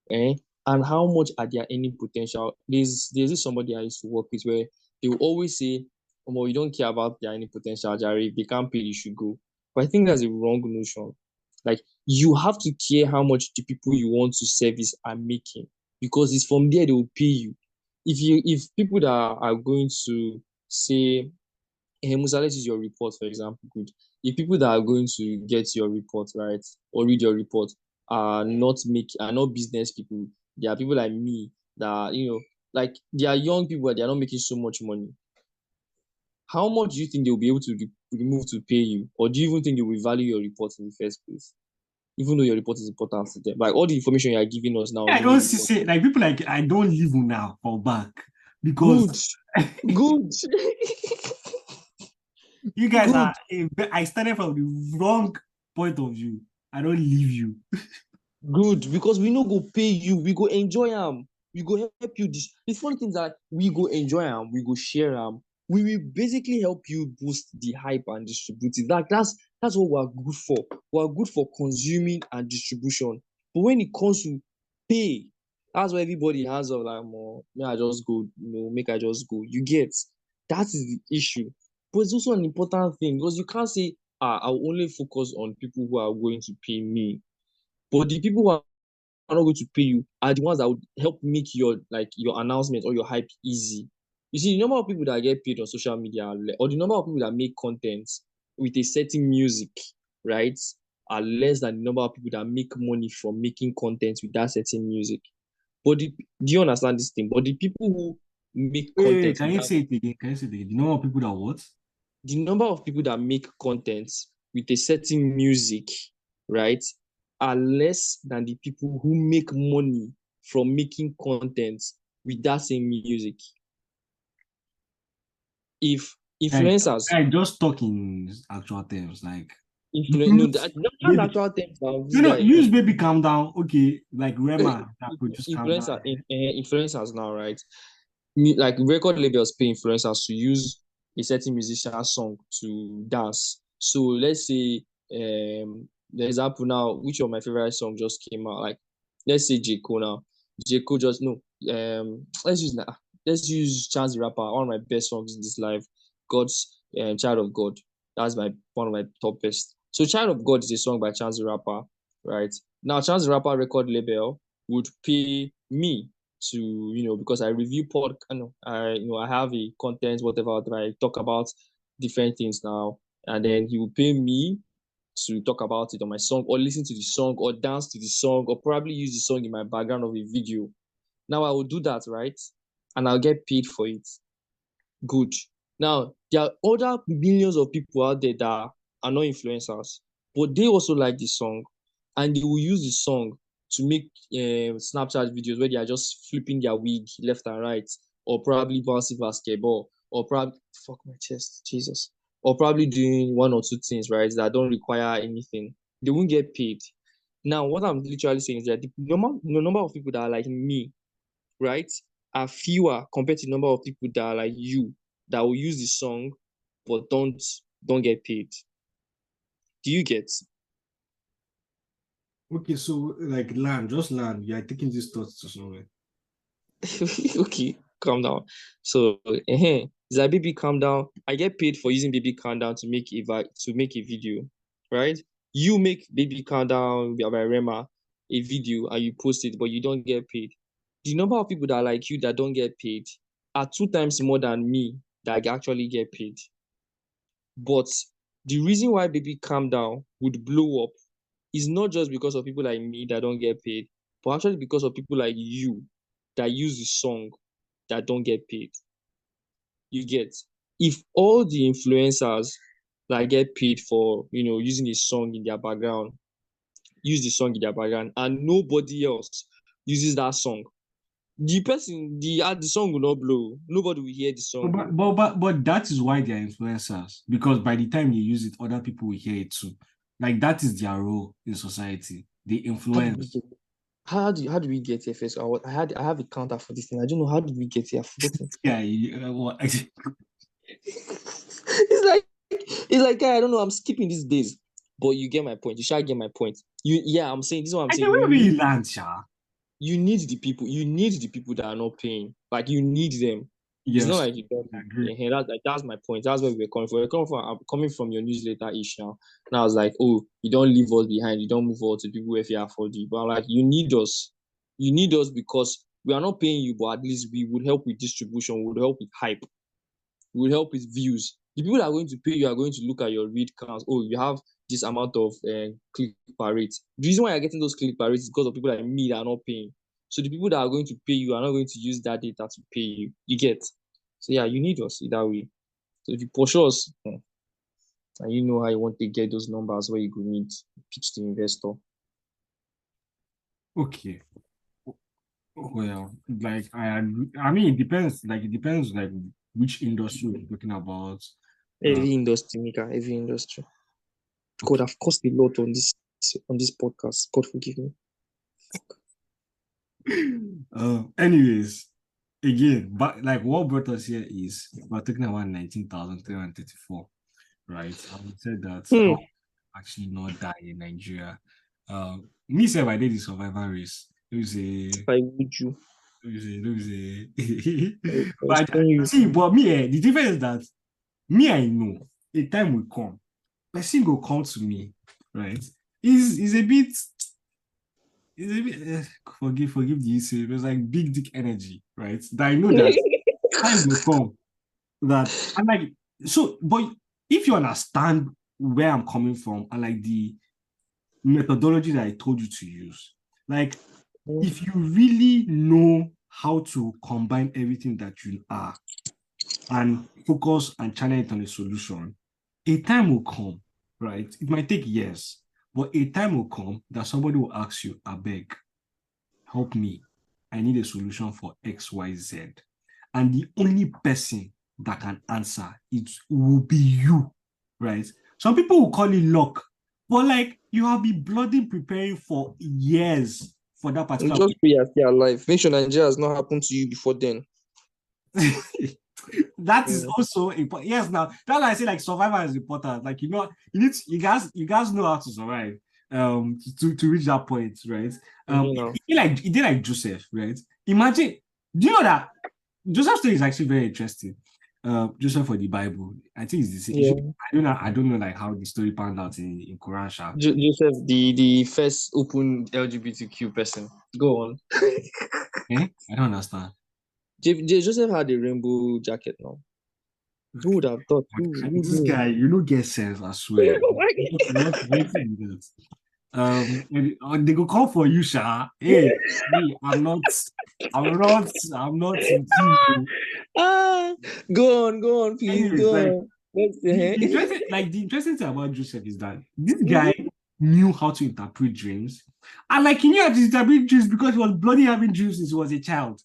And how much are their earning potential? There's this somebody I used to work with where they will always say, "Oh, you don't care about their earning potential, Jerry. If they can't pay, you should go." But I think that's a wrong notion. Like, you have to care how much the people you want to service are making. because it's from there they will pay you. If people that are going to say, hey, Musa, let's use your report, for example, good. If people that are going to get your report, right, or read your report are not business people, they are people like me that, like they are young people, they are not making so much money. How much do you think they will be able to remove to pay you? Or do you even think they will value your report in the first place? Even though your report is important to them. Like all the information you are giving us now. I don't say like people like I don't leave you now for back because Good. you guys Good. are. I started from the wrong point of view. I don't leave you. Good, because we no go pay you, we go enjoy them. We go help you. The funny thing is that we go enjoy them, we go share them. We will basically help you boost the hype and distribute it. That's what we're good for. We're good for consuming and distribution. But when it comes to pay, that's where everybody hands up like, more, may I just go, make I just go. You get that is the issue. But it's also an important thing because you can't say, I'll only focus on people who are going to pay me. But the people who are not going to pay you are the ones that would help make your announcement or your hype easy. You see, the number of people that get paid on social media or the number of people that make content with a certain music, right, are less than the number of people that make money from making content with that certain music. But do you understand this thing? But the people who make content, Can you say it again? Can you say it again? The number of people that what? The number of people that make content with a certain music, right, are less than the people who make money from making content with that same music. If influencers, I just talk in actual terms, like that's actual terms now. This guy, use baby calm down. Okay, like Rema that produce calm down. Influencers now, right? Like record labels pay influencers to use a certain musician's song to dance. So let's say, the example now, which of my favorite song just came out? Like, let's say J. Cole now. J. Cole just no. Let's use Chance the Rapper. One of my best songs in this life, God's Child of God. That's one of my top best. So Child of God is a song by Chance the Rapper, right? Now Chance the Rapper record label would pay me to, because I review I have a content, whatever, I talk about different things now, and then he will pay me to talk about it on my song or listen to the song or dance to the song or probably use the song in my background of a video. Now I will do that, right? And I'll get paid for it. Good. Now, there are other millions of people out there that are not influencers, but they also like the song and they will use the song to make Snapchat videos where they are just flipping their wig left and right, or probably bouncing basketball, or probably, fuck my chest, Jesus, or probably doing one or two things, right, that don't require anything. They won't get paid. Now, what I'm literally saying is that the number of people that are like me, right, are fewer compared to the number of people that are like you that will use the song but don't get paid. Do you get? Okay, so like just land. You are taking these thoughts to somewhere. Okay, calm down. So, baby calm down. I get paid for using baby calm down to make a video, right? You make baby calm down by Rema a video and you post it, but you don't get paid. The number of people that are like you that don't get paid are 2 times more than me that actually get paid. But the reason why baby calm down would blow up is not just because of people like me that don't get paid, but actually because of people like you that use the song that don't get paid. You get? If all the influencers that get paid for using the song in their background use the song in their background and nobody else uses that song, the song will not blow. Nobody will hear the song. But that is why they are influencers, because by the time you use it, other people will hear it too. Like that is their role in society. They influence. How do we get here first? I have a counter for this thing. I don't know how did we get here. I've forgotten. It's like I don't know. I'm skipping these days, but you get my point. You shall get my point. I'm saying this is what I'm saying. You need the people. You need the people that are not paying. Like you need them. Yes. It's not like you don't. That's my point. That's where we're coming from. I'm coming from your newsletter ish now. And I was like, oh, you don't leave us behind. You don't move on to people if you afford you. But I'm like, you need us. You need us because we are not paying you, but at least we would help with distribution, we would help with hype, we would help with views. The people that are going to pay you are going to look at your read counts. Oh, you have this amount of click per rate. The reason why you're getting those click per rates is because of people like me that are not paying. So the people that are going to pay you are not going to use that data to pay you. You get? So yeah, you need us that way. So if you push us, and you know how you want to get those numbers where you could need pitch the investor. Okay. Well, like I mean, it depends. Like it depends, like which industry we're talking about. Every industry, Mika, every industry. God, I've cost a lot on this podcast. God forgive me. Anyways, again, but like what brought us here is we're talking about 19,334, right? And we said that I will actually not die in Nigeria. Me say I did the survival race. It was I would you. But see, but me, the difference is that me, I know a time will come. Person will come to me, right? Is a bit forgive the issue. It was like big dick energy, right? That I know that time will come. That I'm like, so, but if you understand where I'm coming from and like the methodology that I told you to use, like if you really know how to combine everything that you are and focus and channel it on a solution, a time will come, right? It might take years, but a time will come that somebody will ask you, I beg, help me. I need a solution for XYZ. And the only person that can answer it will be you, right? Some people will call it luck, but like you have been bloody preparing for years for that particular. Just pray and stay alive. Make sure Nigeria has not happened to you before then. That is also important. Yes, now that's why I say like survival is important. Like you need to, you guys know how to survive to reach that point, right? It did like Joseph, right? Imagine, do you know that Joseph's story is actually very interesting. Joseph for the Bible, I think it's the same. Yeah. I don't know like how the story panned out in Quran. Joseph, the first open LGBTQ person. Go on. I don't understand. Joseph had a rainbow jacket now. Who would have thought? This guy, you don't get sense, I swear. They go call for you, Sha. Hey, I'm not. Go on, please. Anyways, go like, on. The interesting thing about Joseph is that this guy knew how to interpret dreams, and like he knew how to interpret dreams because he was bloody having dreams since he was a child,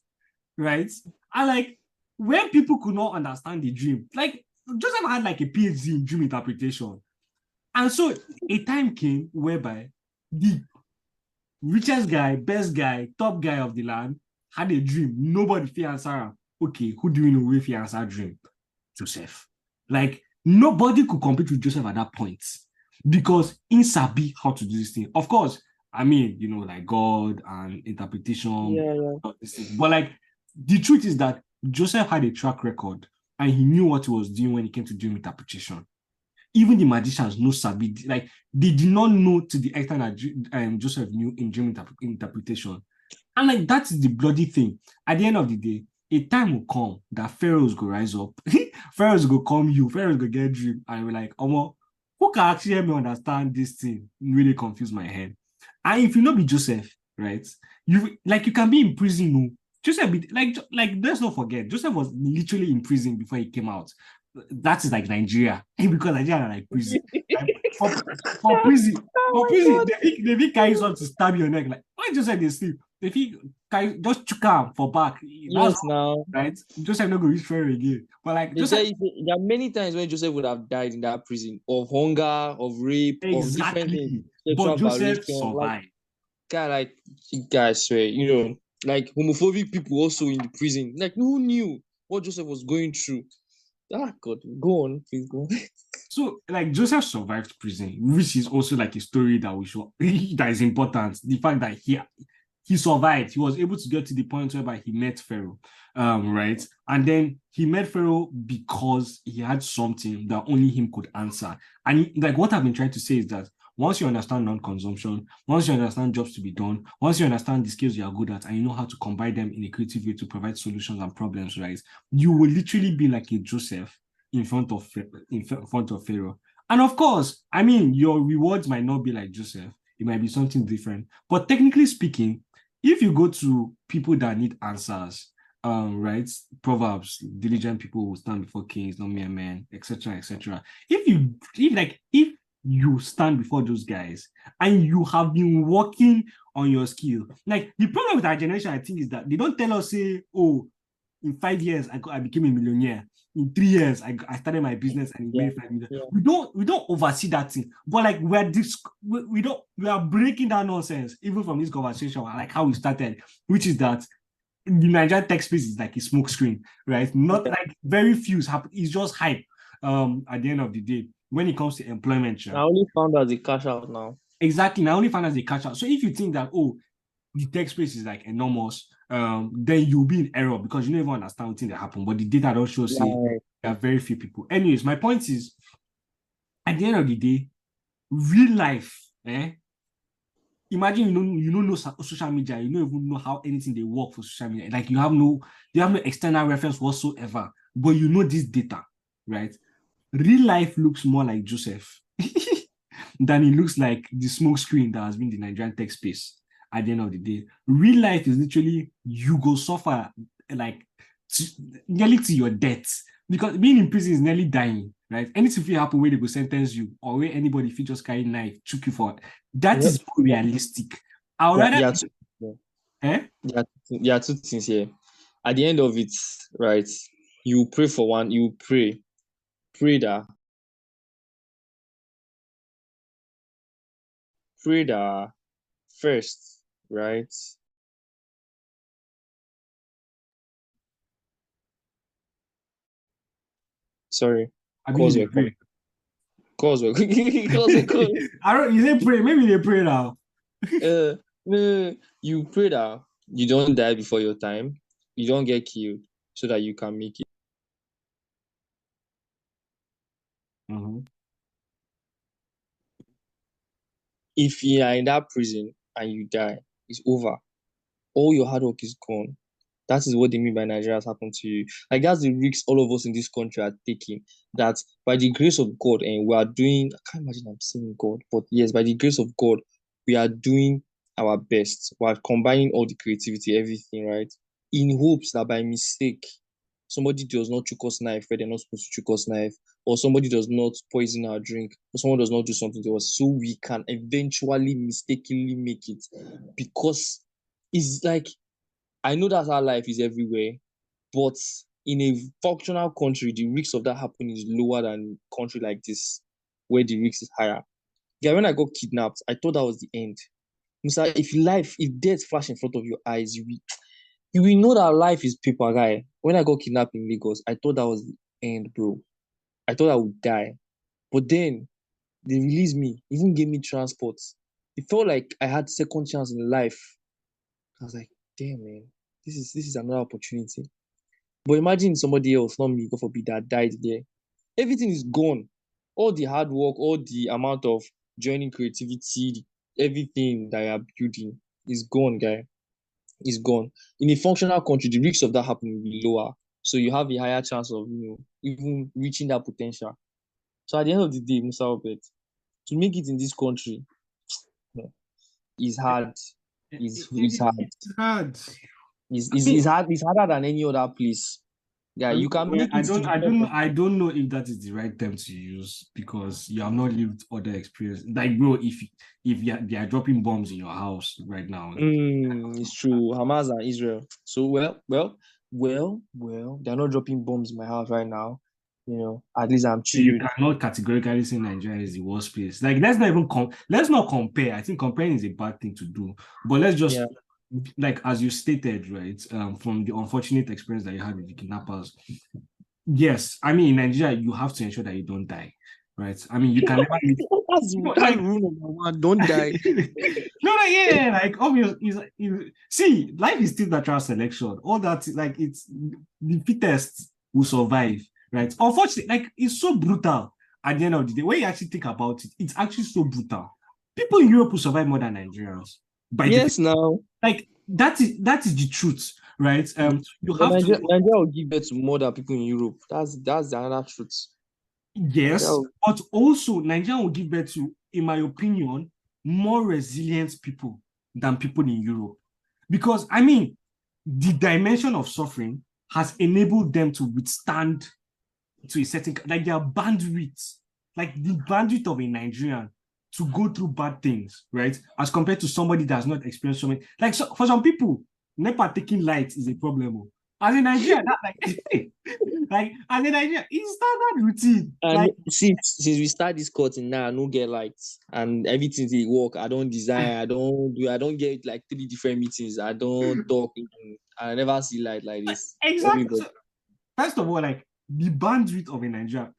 right? And like when people could not understand the dream, like Joseph had like a PhD in dream interpretation, and so a time came whereby the richest guy, best guy, top guy of the land had a dream. Nobody fear answer him. Okay, who do you know if he answer dream? Joseph. Like nobody could compete with Joseph at that point because he sabi how to do this thing. Of course, I mean, you know, like God and interpretation, but like the truth is that Joseph had a track record and he knew what he was doing when it came to dream interpretation. Even the magicians know sabi, like they did not know to the extent that Joseph knew in dream interpretation. And like that's the bloody thing. At the end of the day, a time will come that pharaohs go rise up. Pharaohs go come you. Pharaohs go get dream. And we're like, who can actually help me understand this thing? Really confuse my head. And if you not be Joseph, right? You can be in prison. No? Joseph, like let's not forget, Joseph was literally in prison before he came out. That is like Nigeria. Because Nigeria are like prison. For prison, they be carry something to stab your neck. Like, why Joseph they sleep? If he just choke him for back, yes, now right? Joseph not go reach Pharaoh again. But like Joseph, there are many times when Joseph would have died in that prison of hunger, of rape, of different things. But Joseph survived. Like guys swear, you know, like homophobic people also in the prison. Like who knew what Joseph was going through? God, go on, please go on. So, like Joseph survived prison, which is also like a story that we show that is important. The fact that he survived, he was able to get to the point whereby he met Pharaoh, right? And then he met Pharaoh because he had something that only him could answer. And like what I've been trying to say is that Once you understand non-consumption, once you understand jobs to be done, once you understand the skills you are good at, and you know how to combine them in a creative way to provide solutions and problems, right? You will literally be like a Joseph in front of Pharaoh. And of course, I mean, your rewards might not be like Joseph. It might be something different. But technically speaking, if you go to people that need answers, right? Proverbs, diligent people will stand before kings, not mere men, etc., etc. If you stand before those guys and you have been working on your skill, like the problem with our generation, I think, is that they don't tell us, say, oh, in 5 years I became a millionaire. In 3 years I started my business and it made 5 million. Yeah. We don't oversee that thing, but like we are breaking that nonsense even from this conversation, like how we started, which is that the Nigerian tech space is like a smoke screen, right? Not like very few happen. It's just hype. At the end of the day, when it comes to employment, I only found out the cash out now. exactly. Now only find as they catch out. So if you think that the tech space is like enormous, then you'll be in error because you don't even understand what thing that happened. But the data don't show say there are very few people. Anyways, my point is, at the end of the day, real life, imagine you don't know social media, you don't even know how anything they work for social media. Like you have no external reference whatsoever, but you know this data, right? Real life looks more like Joseph than it looks like the smoke screen that has been the Nigerian tech space. At the end of the day, real life is literally you go suffer like nearly to your death, because being in prison is nearly dying, right? Anything will happen where they go sentence you or where anybody if you just carry knife, choke you for that is more realistic. I would rather there are two things here. At the end of it, right? You pray for one, you pray that first, right? Sorry. Calls were coming. Calls were coming. I don't. You say pray. Maybe they pray now. No, you pray that you don't die before your time, you don't get killed, so that you can make it. If you are in that prison and you die, it's over. All your hard work is gone. That is what they mean by Nigeria has happened to you. Like that's the risks all of us in this country are taking. That by the grace of God, and we are doing. I can't imagine I'm saying God, but yes, by the grace of God, we are doing our best. We are combining all the creativity, everything, right? In hopes that by mistake, somebody does not choke us knife where they're not supposed to choke us knife, or somebody does not poison our drink, or someone does not do something to us, so we can eventually mistakenly make it. Because it's like, I know that's how life is everywhere, but in a functional country, the risk of that happening is lower than a country like this, where the risk is higher. Yeah, when I got kidnapped, I thought that was the end. Musa, if death flash in front of your eyes, you will know that life is paper, guy. When I got kidnapped in Lagos, I thought that was the end, bro. I thought I would die. But then they released me, even gave me transport. It felt like I had second chance in life. I was like, damn, man, this is another opportunity. But imagine somebody else, not me, God forbid, that died there. Everything is gone. All the hard work, all the amount of joining creativity, everything that you are building is gone, guy. Is gone. In a functional country, the risk of that happening will be lower. So you have a higher chance of even reaching that potential. So at the end of the day, Musa Obed, to make it in this country is hard. It's hard. It's hard. It's harder than any other place. Yeah, you can make it. I don't know if that is the right term to use because you have not lived other experience. Like, bro, if they are dropping bombs in your house right now, it's true. Hamas and Israel. So well, they're not dropping bombs in my house right now. At least I'm chilled. You cannot categorically say Nigeria is the worst place. Like, let's not compare. I think comparing is a bad thing to do. But let's just like as you stated, right? From the unfortunate experience that you had with the kidnappers. Yes, I mean in Nigeria, you have to ensure that you don't die, right? I mean you can never. That's rule number one. Don't die. Yeah. Like obviously, see, life is still natural selection. All that, like it's the fittest will survive. Right. Unfortunately, like it's so brutal at the end of the day. When you actually think about it, it's actually so brutal People in Europe will survive more than Nigerians. Yes, now. Like that is the truth, right? You But have Nigeria to will give birth to more than people in Europe. That's the another truth. yes, Nigeria will- but also Nigeria will give birth to, in my opinion, more resilient people than people in Europe. Because I mean, the dimension of suffering has enabled them to withstand to a certain like their bandwidth, like the bandwidth of a Nigerian to go through bad things, right? As compared to somebody that has not experienced so many. Like so, for some people, NEPA taking light is a problem. Oh. As in Nigeria, that like as in Nigeria, it's standard routine. And Like since we start this cutting now, I no get lights and everything they work. I don't design. I don't get like 3 different meetings. I don't talk. I never see light like this. exactly. So, first of all, like the bandwidth of a Nigeria.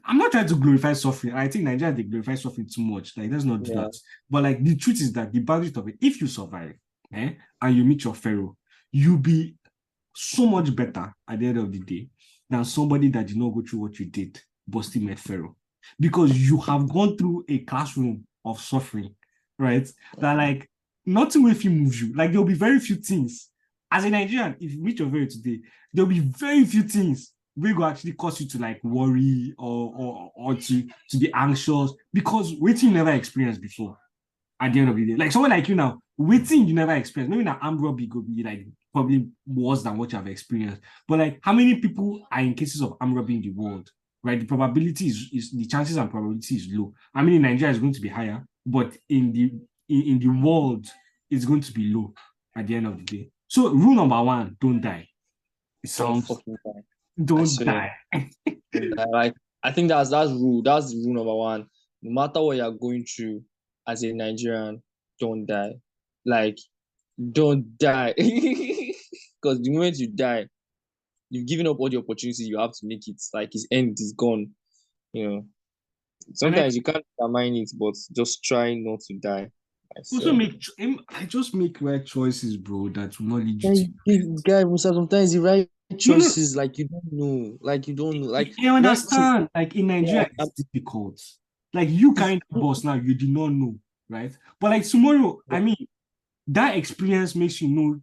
I'm not trying to glorify suffering. I think Nigeria they glorify suffering too much. Like let's not do that. But like the truth is that the bandwidth of it, if you survive, and you meet your pharaoh, you'll be so much better at the end of the day than somebody that did not go through what you did, but still met pharaoh. Because you have gone through a classroom of suffering, right? That like nothing will move you. Like there'll be very few things. As a Nigerian, if you meet your pharaoh today, there'll be very few things will actually cause you to like worry or to be anxious because waiting you never experienced before at the end of the day. Like someone like you now, waiting you never experienced. Maybe an armed robbery could be like probably worse than what you have experienced. But like how many people are in cases of armed robbery in the world? Right? The probability is the chances and probability is low. I mean in Nigeria is going to be higher, but in the world it's going to be low at the end of the day. So rule number 1, don't die. It sounds don't die. Like I think that's rule. That's the rule number 1. No matter what you're going through as a Nigerian, don't die. Like don't die. Because the moment you die, you've given up all the opportunities you have to make it. Like his end is gone. You know. Sometimes you can't determine it, but just try not to die. I just make right choices, bro. That will not lead you to guy, Musa, sometimes the right choices, like you don't know. Like you don't know. Like you understand. Like in Nigeria, it's difficult. Like you carrying the boss now, you did not know, right? But like tomorrow, I mean, that experience makes you know.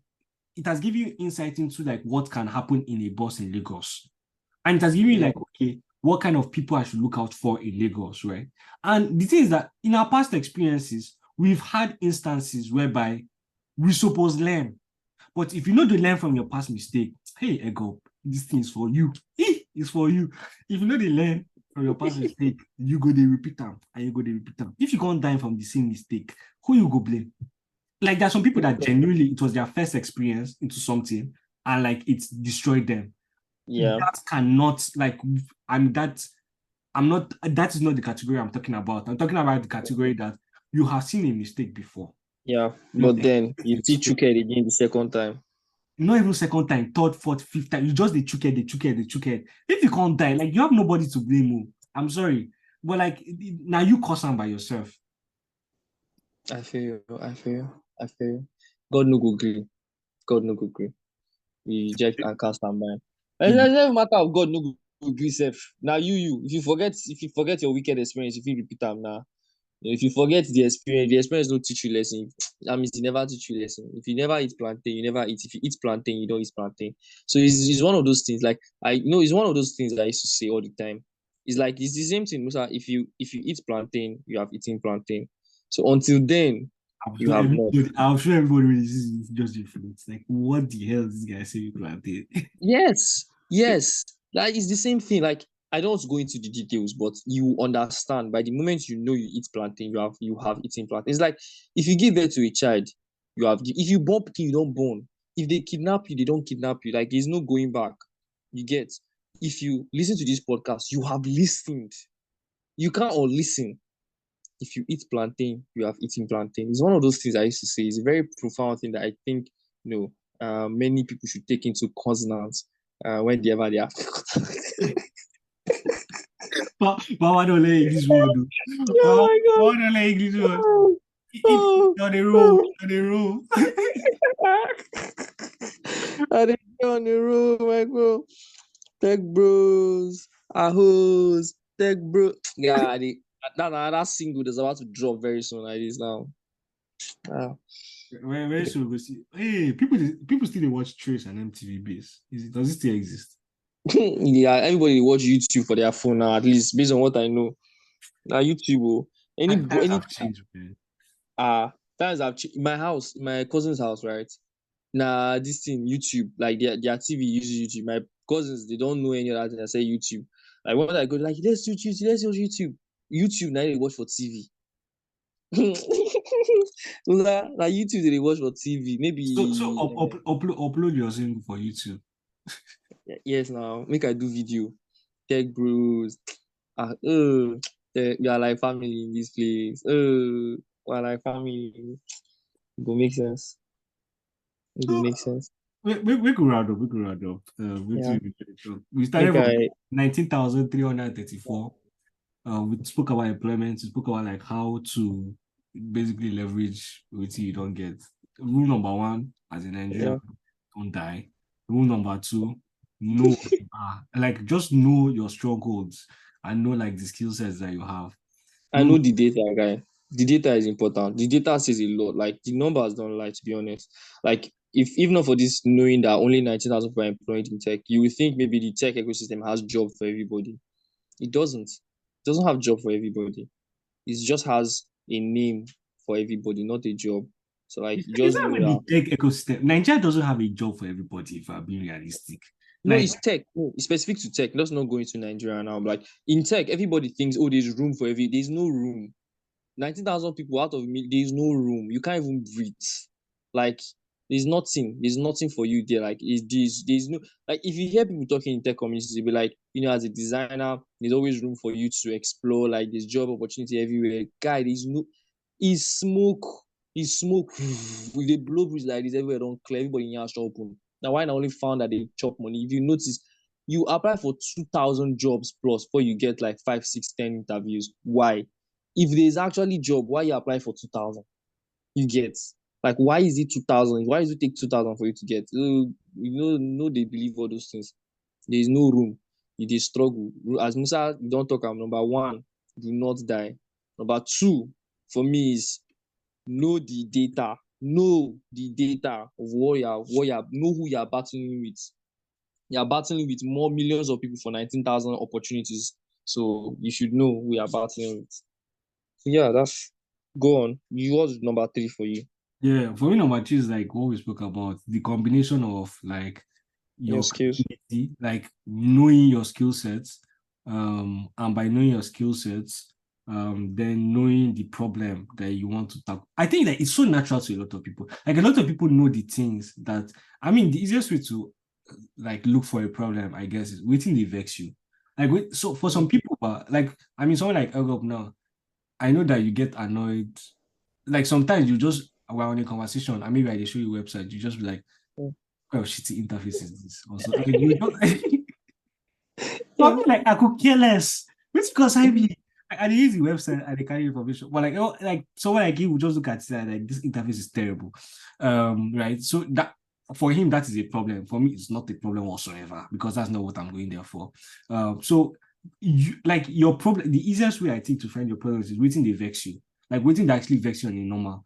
It has given you insight into like what can happen in a bus in Lagos, and it has given you like okay, what kind of people I should look out for in Lagos, right? And the thing is that in our past experiences, we've had instances whereby we suppose learn. But if you know to learn from your past mistake, hey, Egorp, this thing is for you. It's for you. If you know to learn from your past mistake, you go to repeat them and you go to repeat them. If you can't die from the same mistake, who you go blame? Like there are some people that genuinely it was their first experience into something and like it's destroyed them. Yeah. That cannot that is not the category I'm talking about. I'm talking about the category that you have seen a mistake before. Yeah, but then you still chook it again the second time. Not even second time, third, fourth, fifth time. You just they chook it. If you can't die, like you have nobody to blame. I'm sorry, but like now you cause them by yourself. I feel you. God no go green. We reject and cast our mind. It doesn't matter of God no go green self. Now you. If you forget your wicked experience, if you repeat them now. If you forget the experience don't teach you lesson. That means it never teach you lesson. If you never eat plantain, you never eat. If you eat plantain, you don't eat plantain. So it's one of those things. Like it's one of those things that I used to say all the time. It's like it's the same thing, Musa. If you eat plantain, you have eaten plantain. So until then, you have not. I'm sure everybody is just different. It's like, what the hell is this guy saying plantain? Yes. Like it's the same thing. Like I don't go into the details, but you understand by the moment you know you eat plantain, you have eaten plantain. It's like if you give birth to a child, if you born pikin, you don't born. If they kidnap you, they don't kidnap you. Like there's no going back. You get. If you listen to this podcast, you have listened. You can't all listen. If you eat plantain, you have eaten plantain. It's one of those things I used to say. It's a very profound thing that I think many people should take into consonance whenever they have. Mama don't let English word. Oh my God. Mama don't let English word. On the road. I didn't go on the road, my bro. Tech bros, ahos, tech bro. Yeah, That single that's about to drop very soon like this now. Where should we see? Hey, people still dey watch Trace and MTV Base. Does it still exist? Yeah, everybody watch YouTube for their phone now, at least based on what I know. Now YouTube, Times any have changed, man. times I've in my house, my cousin's house, right? Now this thing, YouTube, like their TV uses YouTube. My cousins, they don't know any other thing. I say YouTube. Like when I go, like let's watch YouTube. YouTube now they watch for TV. Now YouTube they watch for TV. Maybe So upload your single for YouTube. yes, now make I do video. Tech bros. We are like family in this place. We are like family. It go make sense. It go make sense. We could round up. We could round up. Yeah. We started Make from I 19,334. We spoke about employment. We spoke about like how to basically leverage what you don't get. Rule number 1, as in Nigeria, don't die. Rule number 2, know what you are. Like just know your strongholds and know like the skill sets that you have. I know the data, guy. The data is important. The data says a lot. Like the numbers don't lie, to be honest. Like if not for this knowing that only 19,000 people are employed in tech, you would think maybe the tech ecosystem has job for everybody. It doesn't. It doesn't have job for everybody. It just has a name for everybody, not a job. So like It's just not know even that. the tech ecosystem. Nigeria doesn't have a job for everybody, if I'm being realistic. No, Like it's tech. No, it's specific to tech. Let's not go into Nigeria now. Like in tech, everybody thinks, oh, there's room for there's no room. 19,000 people out of me, there's no room. You can't even breathe. Like there's nothing for you there. Like there's no, like if you hear people talking in tech communities, they'll be like, as a designer, there's always room for you to explore. Like there's job opportunity everywhere. Guy, there's no, it's smoke. It's smoke. With the blow breeze like this, everywhere don't clear. Everybody in your house open. Now, why I only found that they chop money? If you notice, you apply for 2,000 jobs plus before you get like 5, 6, 10 interviews. Why? If there's actually job, why you apply for 2,000? You get like why is it 2,000? Why does it take 2,000 for you to get? No, they believe all those things. There is no room. It is struggle. As Musa, don't talk. I'm number 1. Do not die. Number 2, for me is know the data. Know the data of what know who you are battling with. You are battling with more millions of people for 19,000 opportunities. So you should know who you are battling with. So yeah, that's go on. You was number 3 for you. Yeah, for me, number 2 is like what we spoke about, the combination of like your skills, like knowing your skill sets, and by knowing your skill sets, then knowing the problem that you want to tackle. I think that it's so natural to a lot of people. Like a lot of people know the things that, I mean, the easiest way to like look for a problem, I guess, is waiting they vex you. Like so for some people, like I mean, someone like Egorp now, I know that you get annoyed. Like sometimes you just we're on a conversation and maybe I show you a website, you just be like, what kind of shitty interface is this? Also, like you don't like I could care less. It's because I be I use the website and they carry information. But like someone like you would just look at it and like this interface is terrible. Right. So that for him, that is a problem. For me, it's not a problem whatsoever because that's not what I'm going there for. So like your problem, the easiest way I think to find your problems is waiting they vex you. Like waiting to actually vex you on a normal.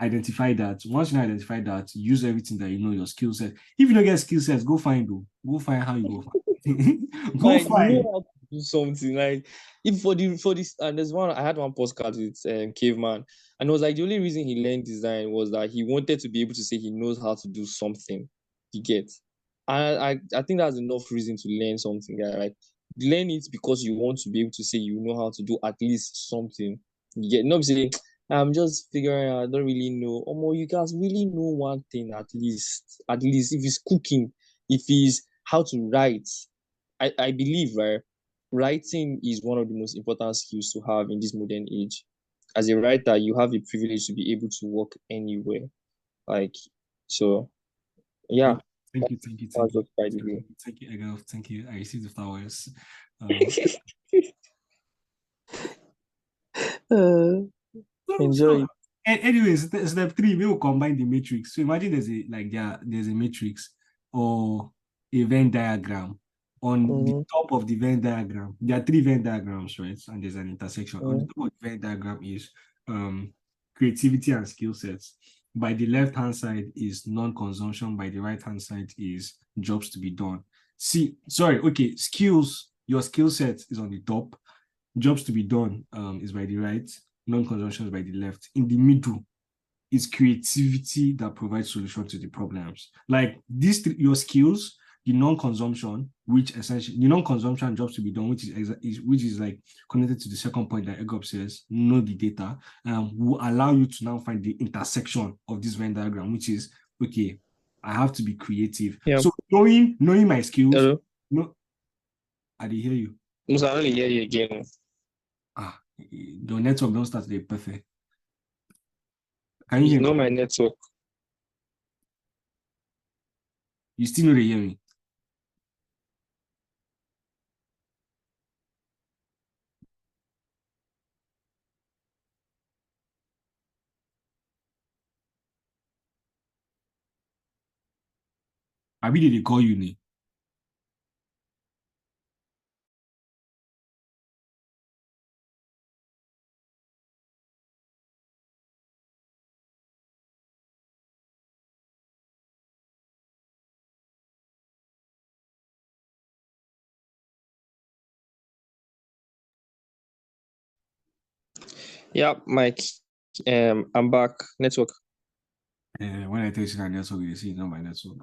Identify that. Once you identify that, use everything that you know, your skill set. If you don't get skill sets, go find how you go find. Go like, find. You know how to do something. Like if for this, and there's one I had one postcard with Caveman, and it was like the only reason he learned design was that he wanted to be able to say he knows how to do something. You get, I think that's enough reason to learn something. Like learn it because you want to be able to say you know how to do at least something. You get, not saying I'm just figuring out. I don't really know. You guys really know one thing at least. At least if it's cooking, if it's how to write. I believe, right, writing is one of the most important skills to have in this modern age. As a writer, you have the privilege to be able to work anywhere. Like, so, yeah. Thank you. Thank you, Egorp. Thank you. I received the flowers. Enjoy. Anyways, step 3, we will combine the matrix. So imagine there's a matrix or a Venn diagram. On the top of the Venn diagram, there are 3 Venn diagrams, right? And there's an intersection. On the top of the Venn diagram is creativity and skill sets. By the left-hand side is non-consumption. By the right-hand side is jobs to be done. Skills, your skill set is on the top. Jobs to be done is by the right. Non-consumption is by the left. In the middle is creativity that provides solution to the problems. Like your skills, the non-consumption, which essentially the non-consumption jobs to be done, which is like connected to the second point that Egorp says, know the data, will allow you to now find the intersection of this Venn diagram, which is okay. I have to be creative. Yeah. So knowing my skills. Hello? No, I didn't hear you. Musa, I only hear you again. Your network don't start today perfect. Can you hear It's me? not my network. You still know they hear me? Abi did they call you name? Yeah, Mike. I'm back. Network. When I tell you that network, you see it's not my network.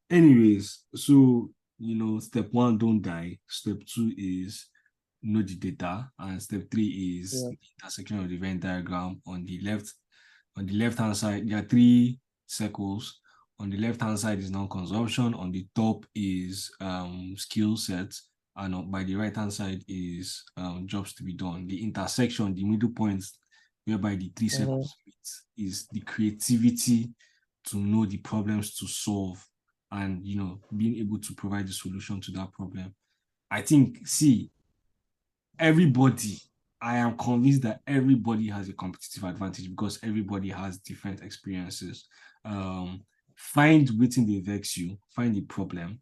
Anyways, so step 1, don't die. Step 2 is know the data, and step 3 is the intersection of the Venn diagram. On the left-hand side, there are 3 circles. On the left-hand side is non-consumption. On the top is skill sets, and by the right-hand side is jobs to be done. The intersection, the middle point, whereby the 3 circles meet, is the creativity to know the problems to solve, and being able to provide the solution to that problem. I think, I am convinced that everybody has a competitive advantage because everybody has different experiences. Find within the vex you, find the problem,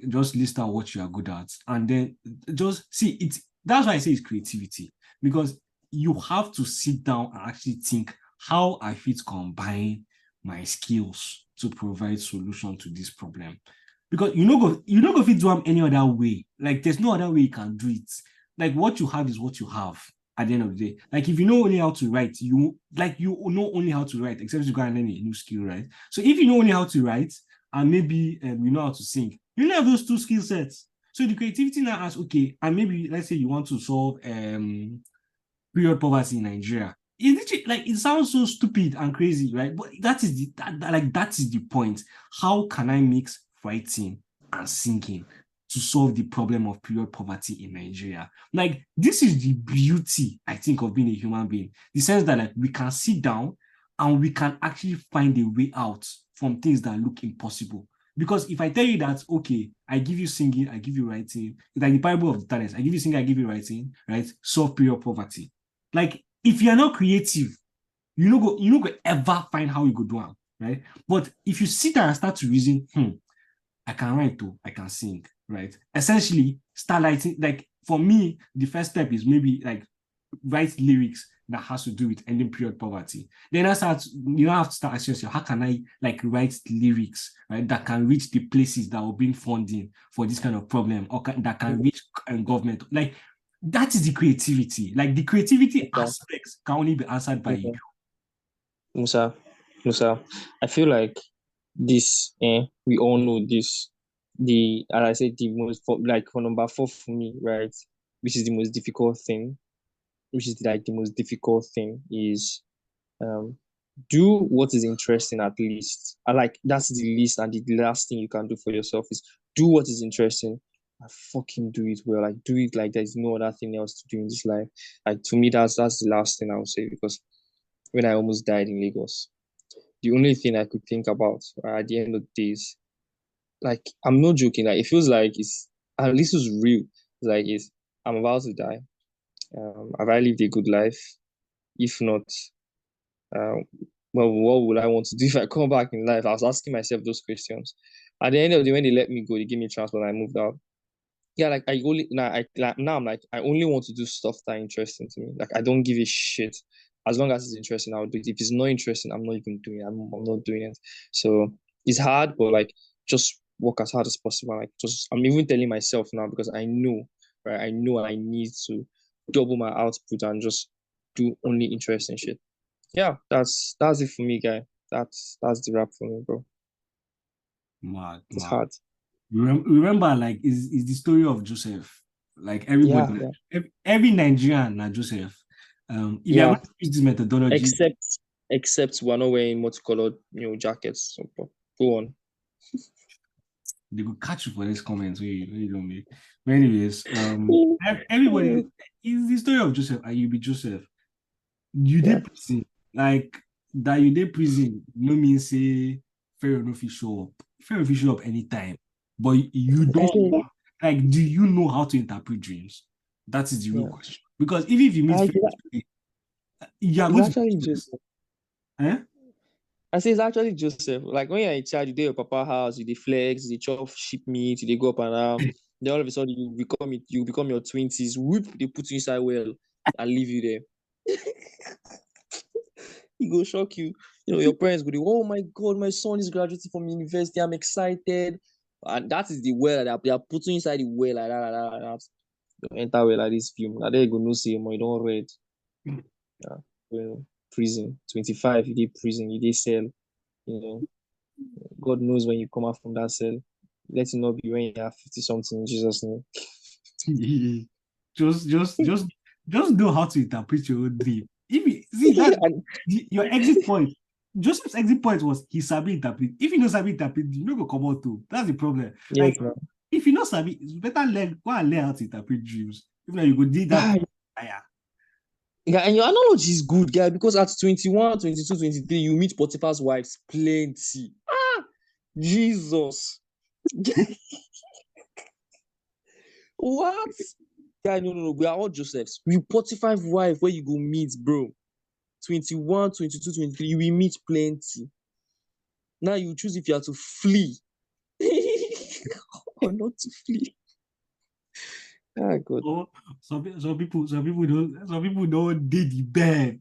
just list out what you are good at, and then just see it. That's why I say it's creativity, because you have to sit down and actually think how I fit combine my skills to provide solution to this problem. Because you know go fit do them any other way. Like there's no other way you can do it. Like what you have is what you have at the end of the day. Like if you know only how to write, you know only how to write, except you go and learn a new skill, right? So if you know only how to write and maybe you know how to sing, you only have those 2 skill sets. So the creativity now asks, okay, and maybe let's say you want to solve period poverty in Nigeria. It sounds so stupid and crazy, right? But that is the point. How can I mix writing and singing to solve the problem of period poverty in Nigeria? Like, this is the beauty, I think, of being a human being. The sense that we can sit down and we can actually find a way out from things that look impossible. Because if I tell you that, okay, I give you singing, I give you writing, it's like the parable of the talents. I give you singing, I give you writing, right? Solve period poverty. Like, if you're not creative, you no go ever find how you go do it, right? But if you sit there and start to reason, I can write too, I can sing, right? Essentially, start writing. Like for me, the first step is maybe like write lyrics that has to do with ending period poverty. Then have to start asking yourself, how can I write lyrics, right, that can reach the places that will bring funding for this kind of problem, or that can reach government. Like that is the creativity. Like the creativity aspects can only be answered by you. Musa, I feel like this, we all know this. And I said the most, for number 4 for me, right, which is the most difficult thing, is do what is interesting at least. That's the least and the last thing you can do for yourself is do what is interesting and fucking do it well. Like do it like there's no other thing else to do in this life. Like to me, that's the last thing I would say, because when I almost died in Lagos, the only thing I could think about at the end of the days, like I'm not joking, like it feels like at least it's real. I'm about to die. Have I lived a good life? If not, well, what would I want to do if I come back in life? I was asking myself those questions. At the end of the day, when they let me go, they give me transport, I moved out. Yeah, like I only now I'm like I only want to do stuff that are interesting to me. Like I don't give a shit. As long as it's interesting, I'll do it. If it's not interesting, I'm not even doing it. I'm not doing it. So it's hard, but like just work as hard as possible. Like just I'm even telling myself now because I know, right? I know I need to double my output and just do only interesting shit. Yeah, that's it for me, guy. That's the wrap for me, bro. Mad, It's mad. hard. Remember, like, is the story of Joseph. Like Yeah, everybody, every Nigerian na Joseph. If you are yeah. going to use this methodology, Except we're not wearing multicolored, jackets. So, go on. they will catch you for this comment when you don't make. But anyways, everybody is the story of Joseph, and you be Joseph. You did prison, like that. You did prison. No mean say Pharaoh no fit show up. Pharaoh fit show up anytime, but you don't. Like, do you know how to interpret dreams? That is the real question. Because even if you meet Pharaoh today, you are It's going actually to. Joseph. Eh? I say it's actually Joseph. Like when you're in charge, you do your papa house, you dey flex, you dey chop sheep meat, you dey go up and down. Then all of a sudden you become your 20s. Whoop, they put you inside well and leave you there. He go shock you. Your parents go, oh my God, my son is graduating from university. I'm excited. And that is the well that they are putting inside the well like that. You enter well like this film. And then you go no see him, you don't read. Yeah. Well, prison. 25, you did prison, you did cell. God knows when you come out from that cell. Let it not be when you are 50 something in Jesus' name. just know how to interpret your own dream. If you see that your exit point, Joseph's exit point was he sabi interpret. If you know sabi interpret, you no go come out too. That's the problem. Yes, like if you know sabi, it's better go and learn how to interpret dreams. If not, you go do that. Yeah, and your analogy is good, guy, because at 21, 22, 23, you meet Potiphar's wives plenty. Jesus. What? Guy, no. We are all Josephs. We Potiphar's wife where you go meet, bro. 21, 22, 23, you will meet plenty. Now you choose if you are to flee or not to flee. Ah, God. Oh, some people don't did the bed.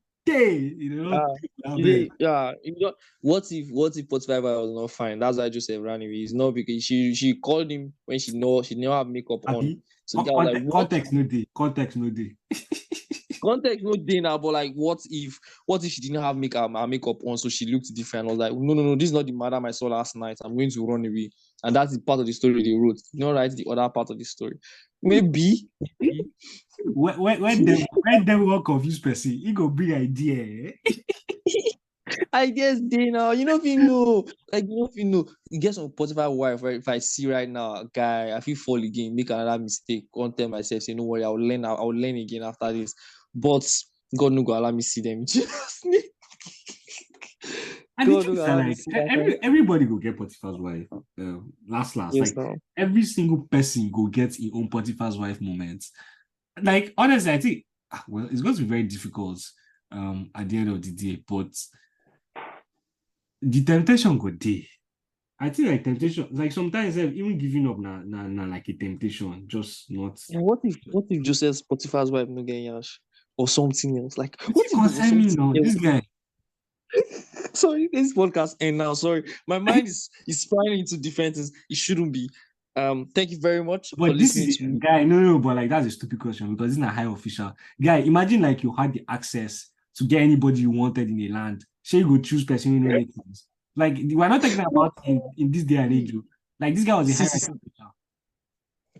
What if Potiphar was not fine? That's why Joseph ran away. It's not because she called him when she never have makeup on. So the guy was like, context no day. Context no day now, but like what if she didn't have makeup on, so she looked different? I was like, no, this is not the madam I saw last night. I'm going to run away. And that's the part of the story they wrote. Write the other part of the story. Maybe. When them will confuse person, he go bring idea. I guess they now. If you know. Like, if you know. You get some Potiphar wife, right? If I see right now, guy, I feel fall again, make another mistake, can't tell myself, say, no worry, I'll learn again after this. But God no go allow me see them. And God no allow me see everybody go get Potiphar's wife. Last. Yes, like no. Every single person go get his own Potiphar's wife moments. Like, honestly, I think it's going to be very difficult at the end of the day, but the temptation go there. I think like temptation, like sometimes even giving up na like a temptation, just not. And what if Joseph's Potiphar's wife no get yash or something else? Like, what if concern me now? This guy. Sorry, this podcast end now. Sorry, my mind is flying into different things. It shouldn't be. Thank you very much for listening to me. Guy, no, but like that's a stupid question because it's not high official. Guy, imagine like you had the access to get anybody you wanted in a land. Say you go choose person you know make sense. Like we're not talking about in this day and age. Like this guy was a high official.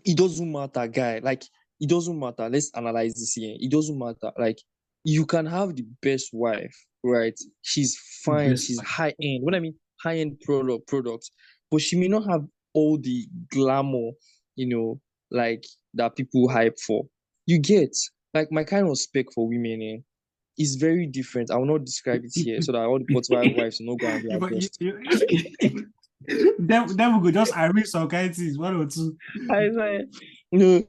It doesn't matter, guy. Like it doesn't matter. Let's analyze this here. It doesn't matter. Like you can have the best wife, right? She's fine. She's high end. What I mean, high end products, but she may not have all the glamour, like that people hype for. You get like my kind of spec for women is very different. I will not describe it here so that all the Potiphar wives will not go and be adjust. Then we could just arrange some kind of things, 1 or 2. No.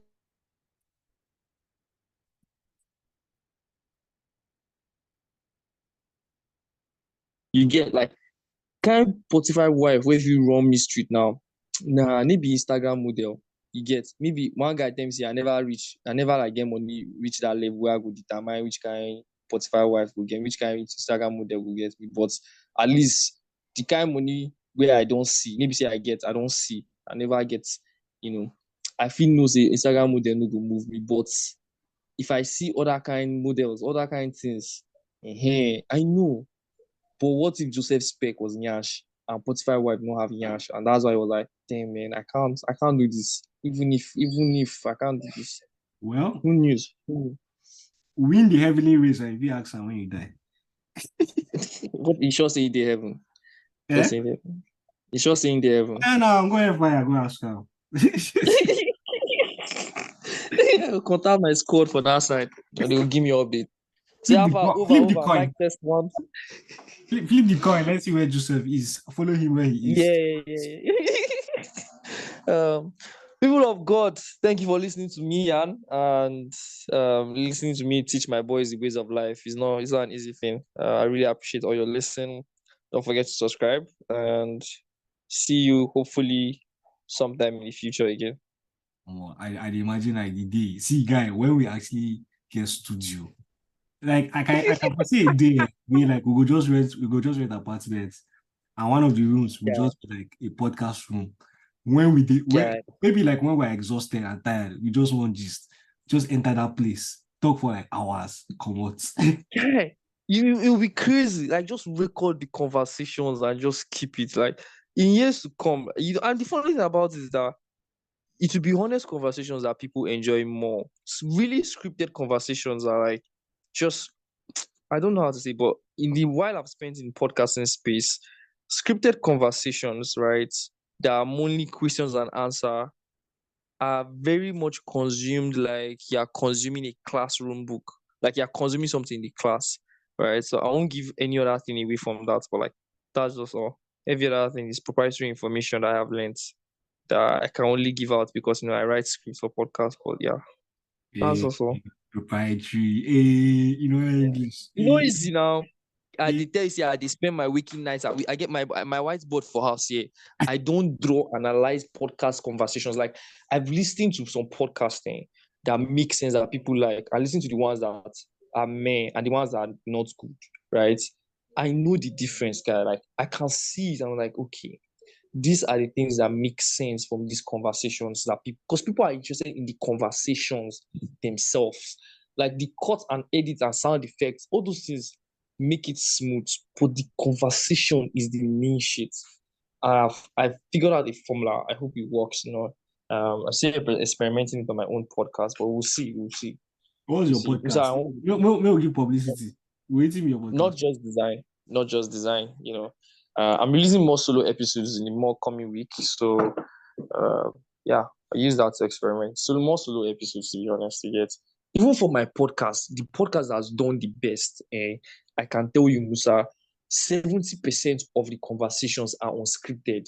You get like kind Potiphar wife where if you run me street now, Nah, maybe Instagram model. You get maybe one guy tell me say I never like get money reach that level where I go determine which kind Spotify wife will get, which kind Instagram model will get me. But at least the kind money where I don't see, maybe say I don't see, I never get, you know. I feel no say Instagram model no go move me. But if I see other kind models, other kind things, I know. But what if Joseph Speck was Nyash and Spotify wife not have Nyash? And that's why I was like, damn man, I can't do this. Even if I can't do this. Well, Who knows? Who win the heavenly race and if you ask her when you die. What you sure saying they heaven? Eh? Sure saying that. You sure saying they heaven? No, I'm going to fire. Go ask her. I'll contact my squad for that side. And they'll give me update. Say Flip the Alpha, coin. Flip the over, coin. mic test one. Flip the coin. Let's see where Joseph is. Follow him where he is. Yeah. People of God, thank you for listening to me, Jan, and listening to me teach my boys the ways of life. It's not an easy thing. I really appreciate all your listening. Don't forget to subscribe and see you hopefully sometime in the future again. I'd imagine like the day. See, guy, when we actually get studio, like I can foresee a day where like we go just rent apartments, and one of the rooms will just be like a podcast room. When we did, maybe like when we're exhausted and tired, we just want just enter that place, talk for like hours, come out. Yeah, it'll be crazy. Like just record the conversations and just keep it. Like in years to come, and the funny thing about it is that it will be honest conversations that people enjoy more. Really scripted conversations are like just I don't know how to say, but in the while I've spent in podcasting space, scripted conversations, right? That are only questions and answer are very much consumed like you're consuming a classroom book, like you're consuming something in the class, right? So I won't give any other thing away from that, but like that's just all. Every other thing is proprietary information that I have learned that I can only give out because I write scripts for podcasts. But yeah, that's also proprietary. English. easy now. I did tell you, I spend my waking nights. I get my whiteboard for house here. I don't draw, analyze podcast conversations. Like I've listened to some podcasting that make sense that people like. I listen to the ones that are meh and the ones that are not good, right? I know the difference, guy. Like I can see it. I'm like, okay, these are the things that make sense from these conversations that people, because people are interested in the conversations themselves, like the cut and edit and sound effects, all those things make it smooth, but the conversation is the main shit. I've figured out a formula. I hope it works. I'm still experimenting with my own podcast, but we'll see. What's your podcast? No, give publicity. Waiting your podcast. Not just design. I'm releasing more solo episodes in the more coming weeks. So, I use that to experiment. So more solo episodes, to be honest, to get. Even for my podcast, the podcast that's done the best, I can tell you, Musa, 70% of the conversations are unscripted.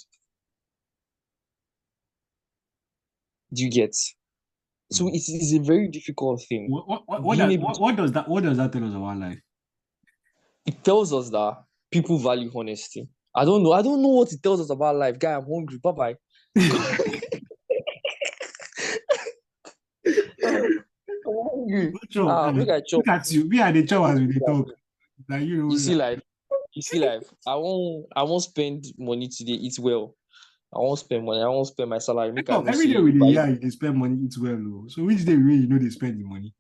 Do you get? So it is a very difficult thing. What does that tell us about life? It tells us that people value honesty. I don't know what it tells us about life. Guy, I'm hungry. Bye-bye. Look at you. We are the chowers with the talk. Like, you see life. I won't spend money today. Eat well. I won't spend money. I won't spend my salary. Every day with the year, you spend money. Eat well. So which day they spend the money?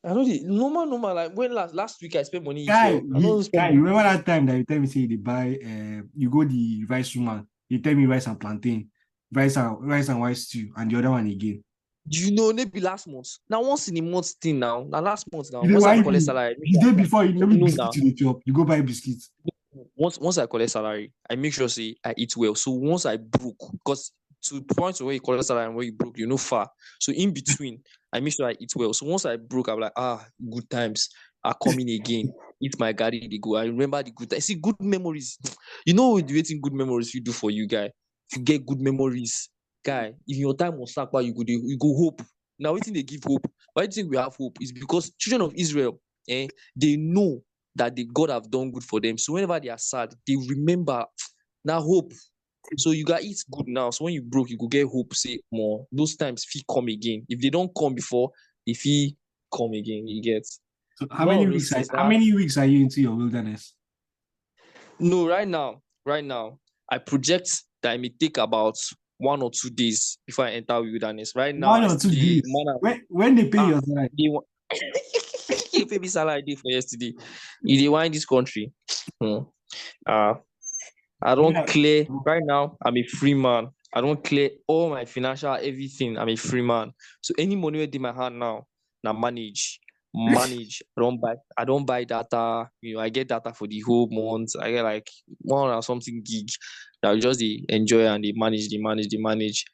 I know the normal. Like when last week I spent money. You remember that time that you tell me say they buy you go the rice woman. You tell me rice and plantain, rice and white stew, and the other one again. Do you know maybe last month? Now once in a month thing now. Now last month now. Once I collect salary. The day before you know biscuit to the shop, you go buy biscuits. Once I collect salary, I make sure say I eat well. So once I broke, because to the point where you collect salary and where you broke, far. So in between, I make sure I eat well. So once I broke, I'm like, good times are coming again. Eat my garden, they go. I remember the good times. See, good memories. The waiting good memories you do for you, guy. To get good memories, guy. If your time was sacked, you go hope. Now, waiting they give hope. Why do you think we have hope? It's because children of Israel, they know that the God have done good for them. So whenever they are sad, they remember now hope. So you got eat good now. So when you broke, you could get hope, say more. Those times fee come again. If they don't come before, if he come again, you get. So It's one of those things how that many weeks are you into your wilderness? no, right now, I project that it may take about 1 or 2 days before I enter wilderness. Right now, 1 or 2 days. When they pay your salary? they want you pay me salary day for yesterday. You dey wine this country. Hmm. Uh, I don't Yeah. clear right now. I'm a free man. I don't clear all my financial everything. I'm a free man. So any money within my hand now manage. I don't buy data. I get data for the whole month. I get like 1 or something gig that I just dey enjoy and they manage.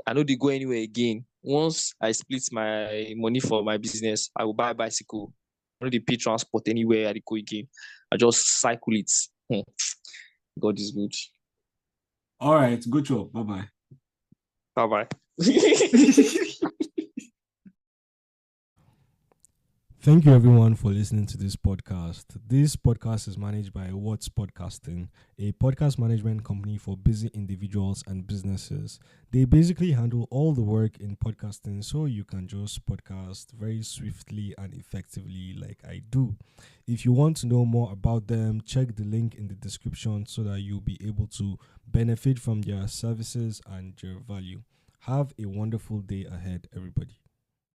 I know they go anywhere again. Once I split my money for my business, I will buy a bicycle. I know they pay transport anywhere I dey go again. I just cycle it. God is good. All right, good job. Bye-bye. Bye-bye. Thank you everyone for listening to this podcast. This podcast is managed by What's Podcasting, a podcast management company for busy individuals and businesses. They basically handle all the work in podcasting so you can just podcast very swiftly and effectively like I do. If you want to know more about them, check the link in the description so that you'll be able to benefit from their services and their value. Have a wonderful day ahead, everybody.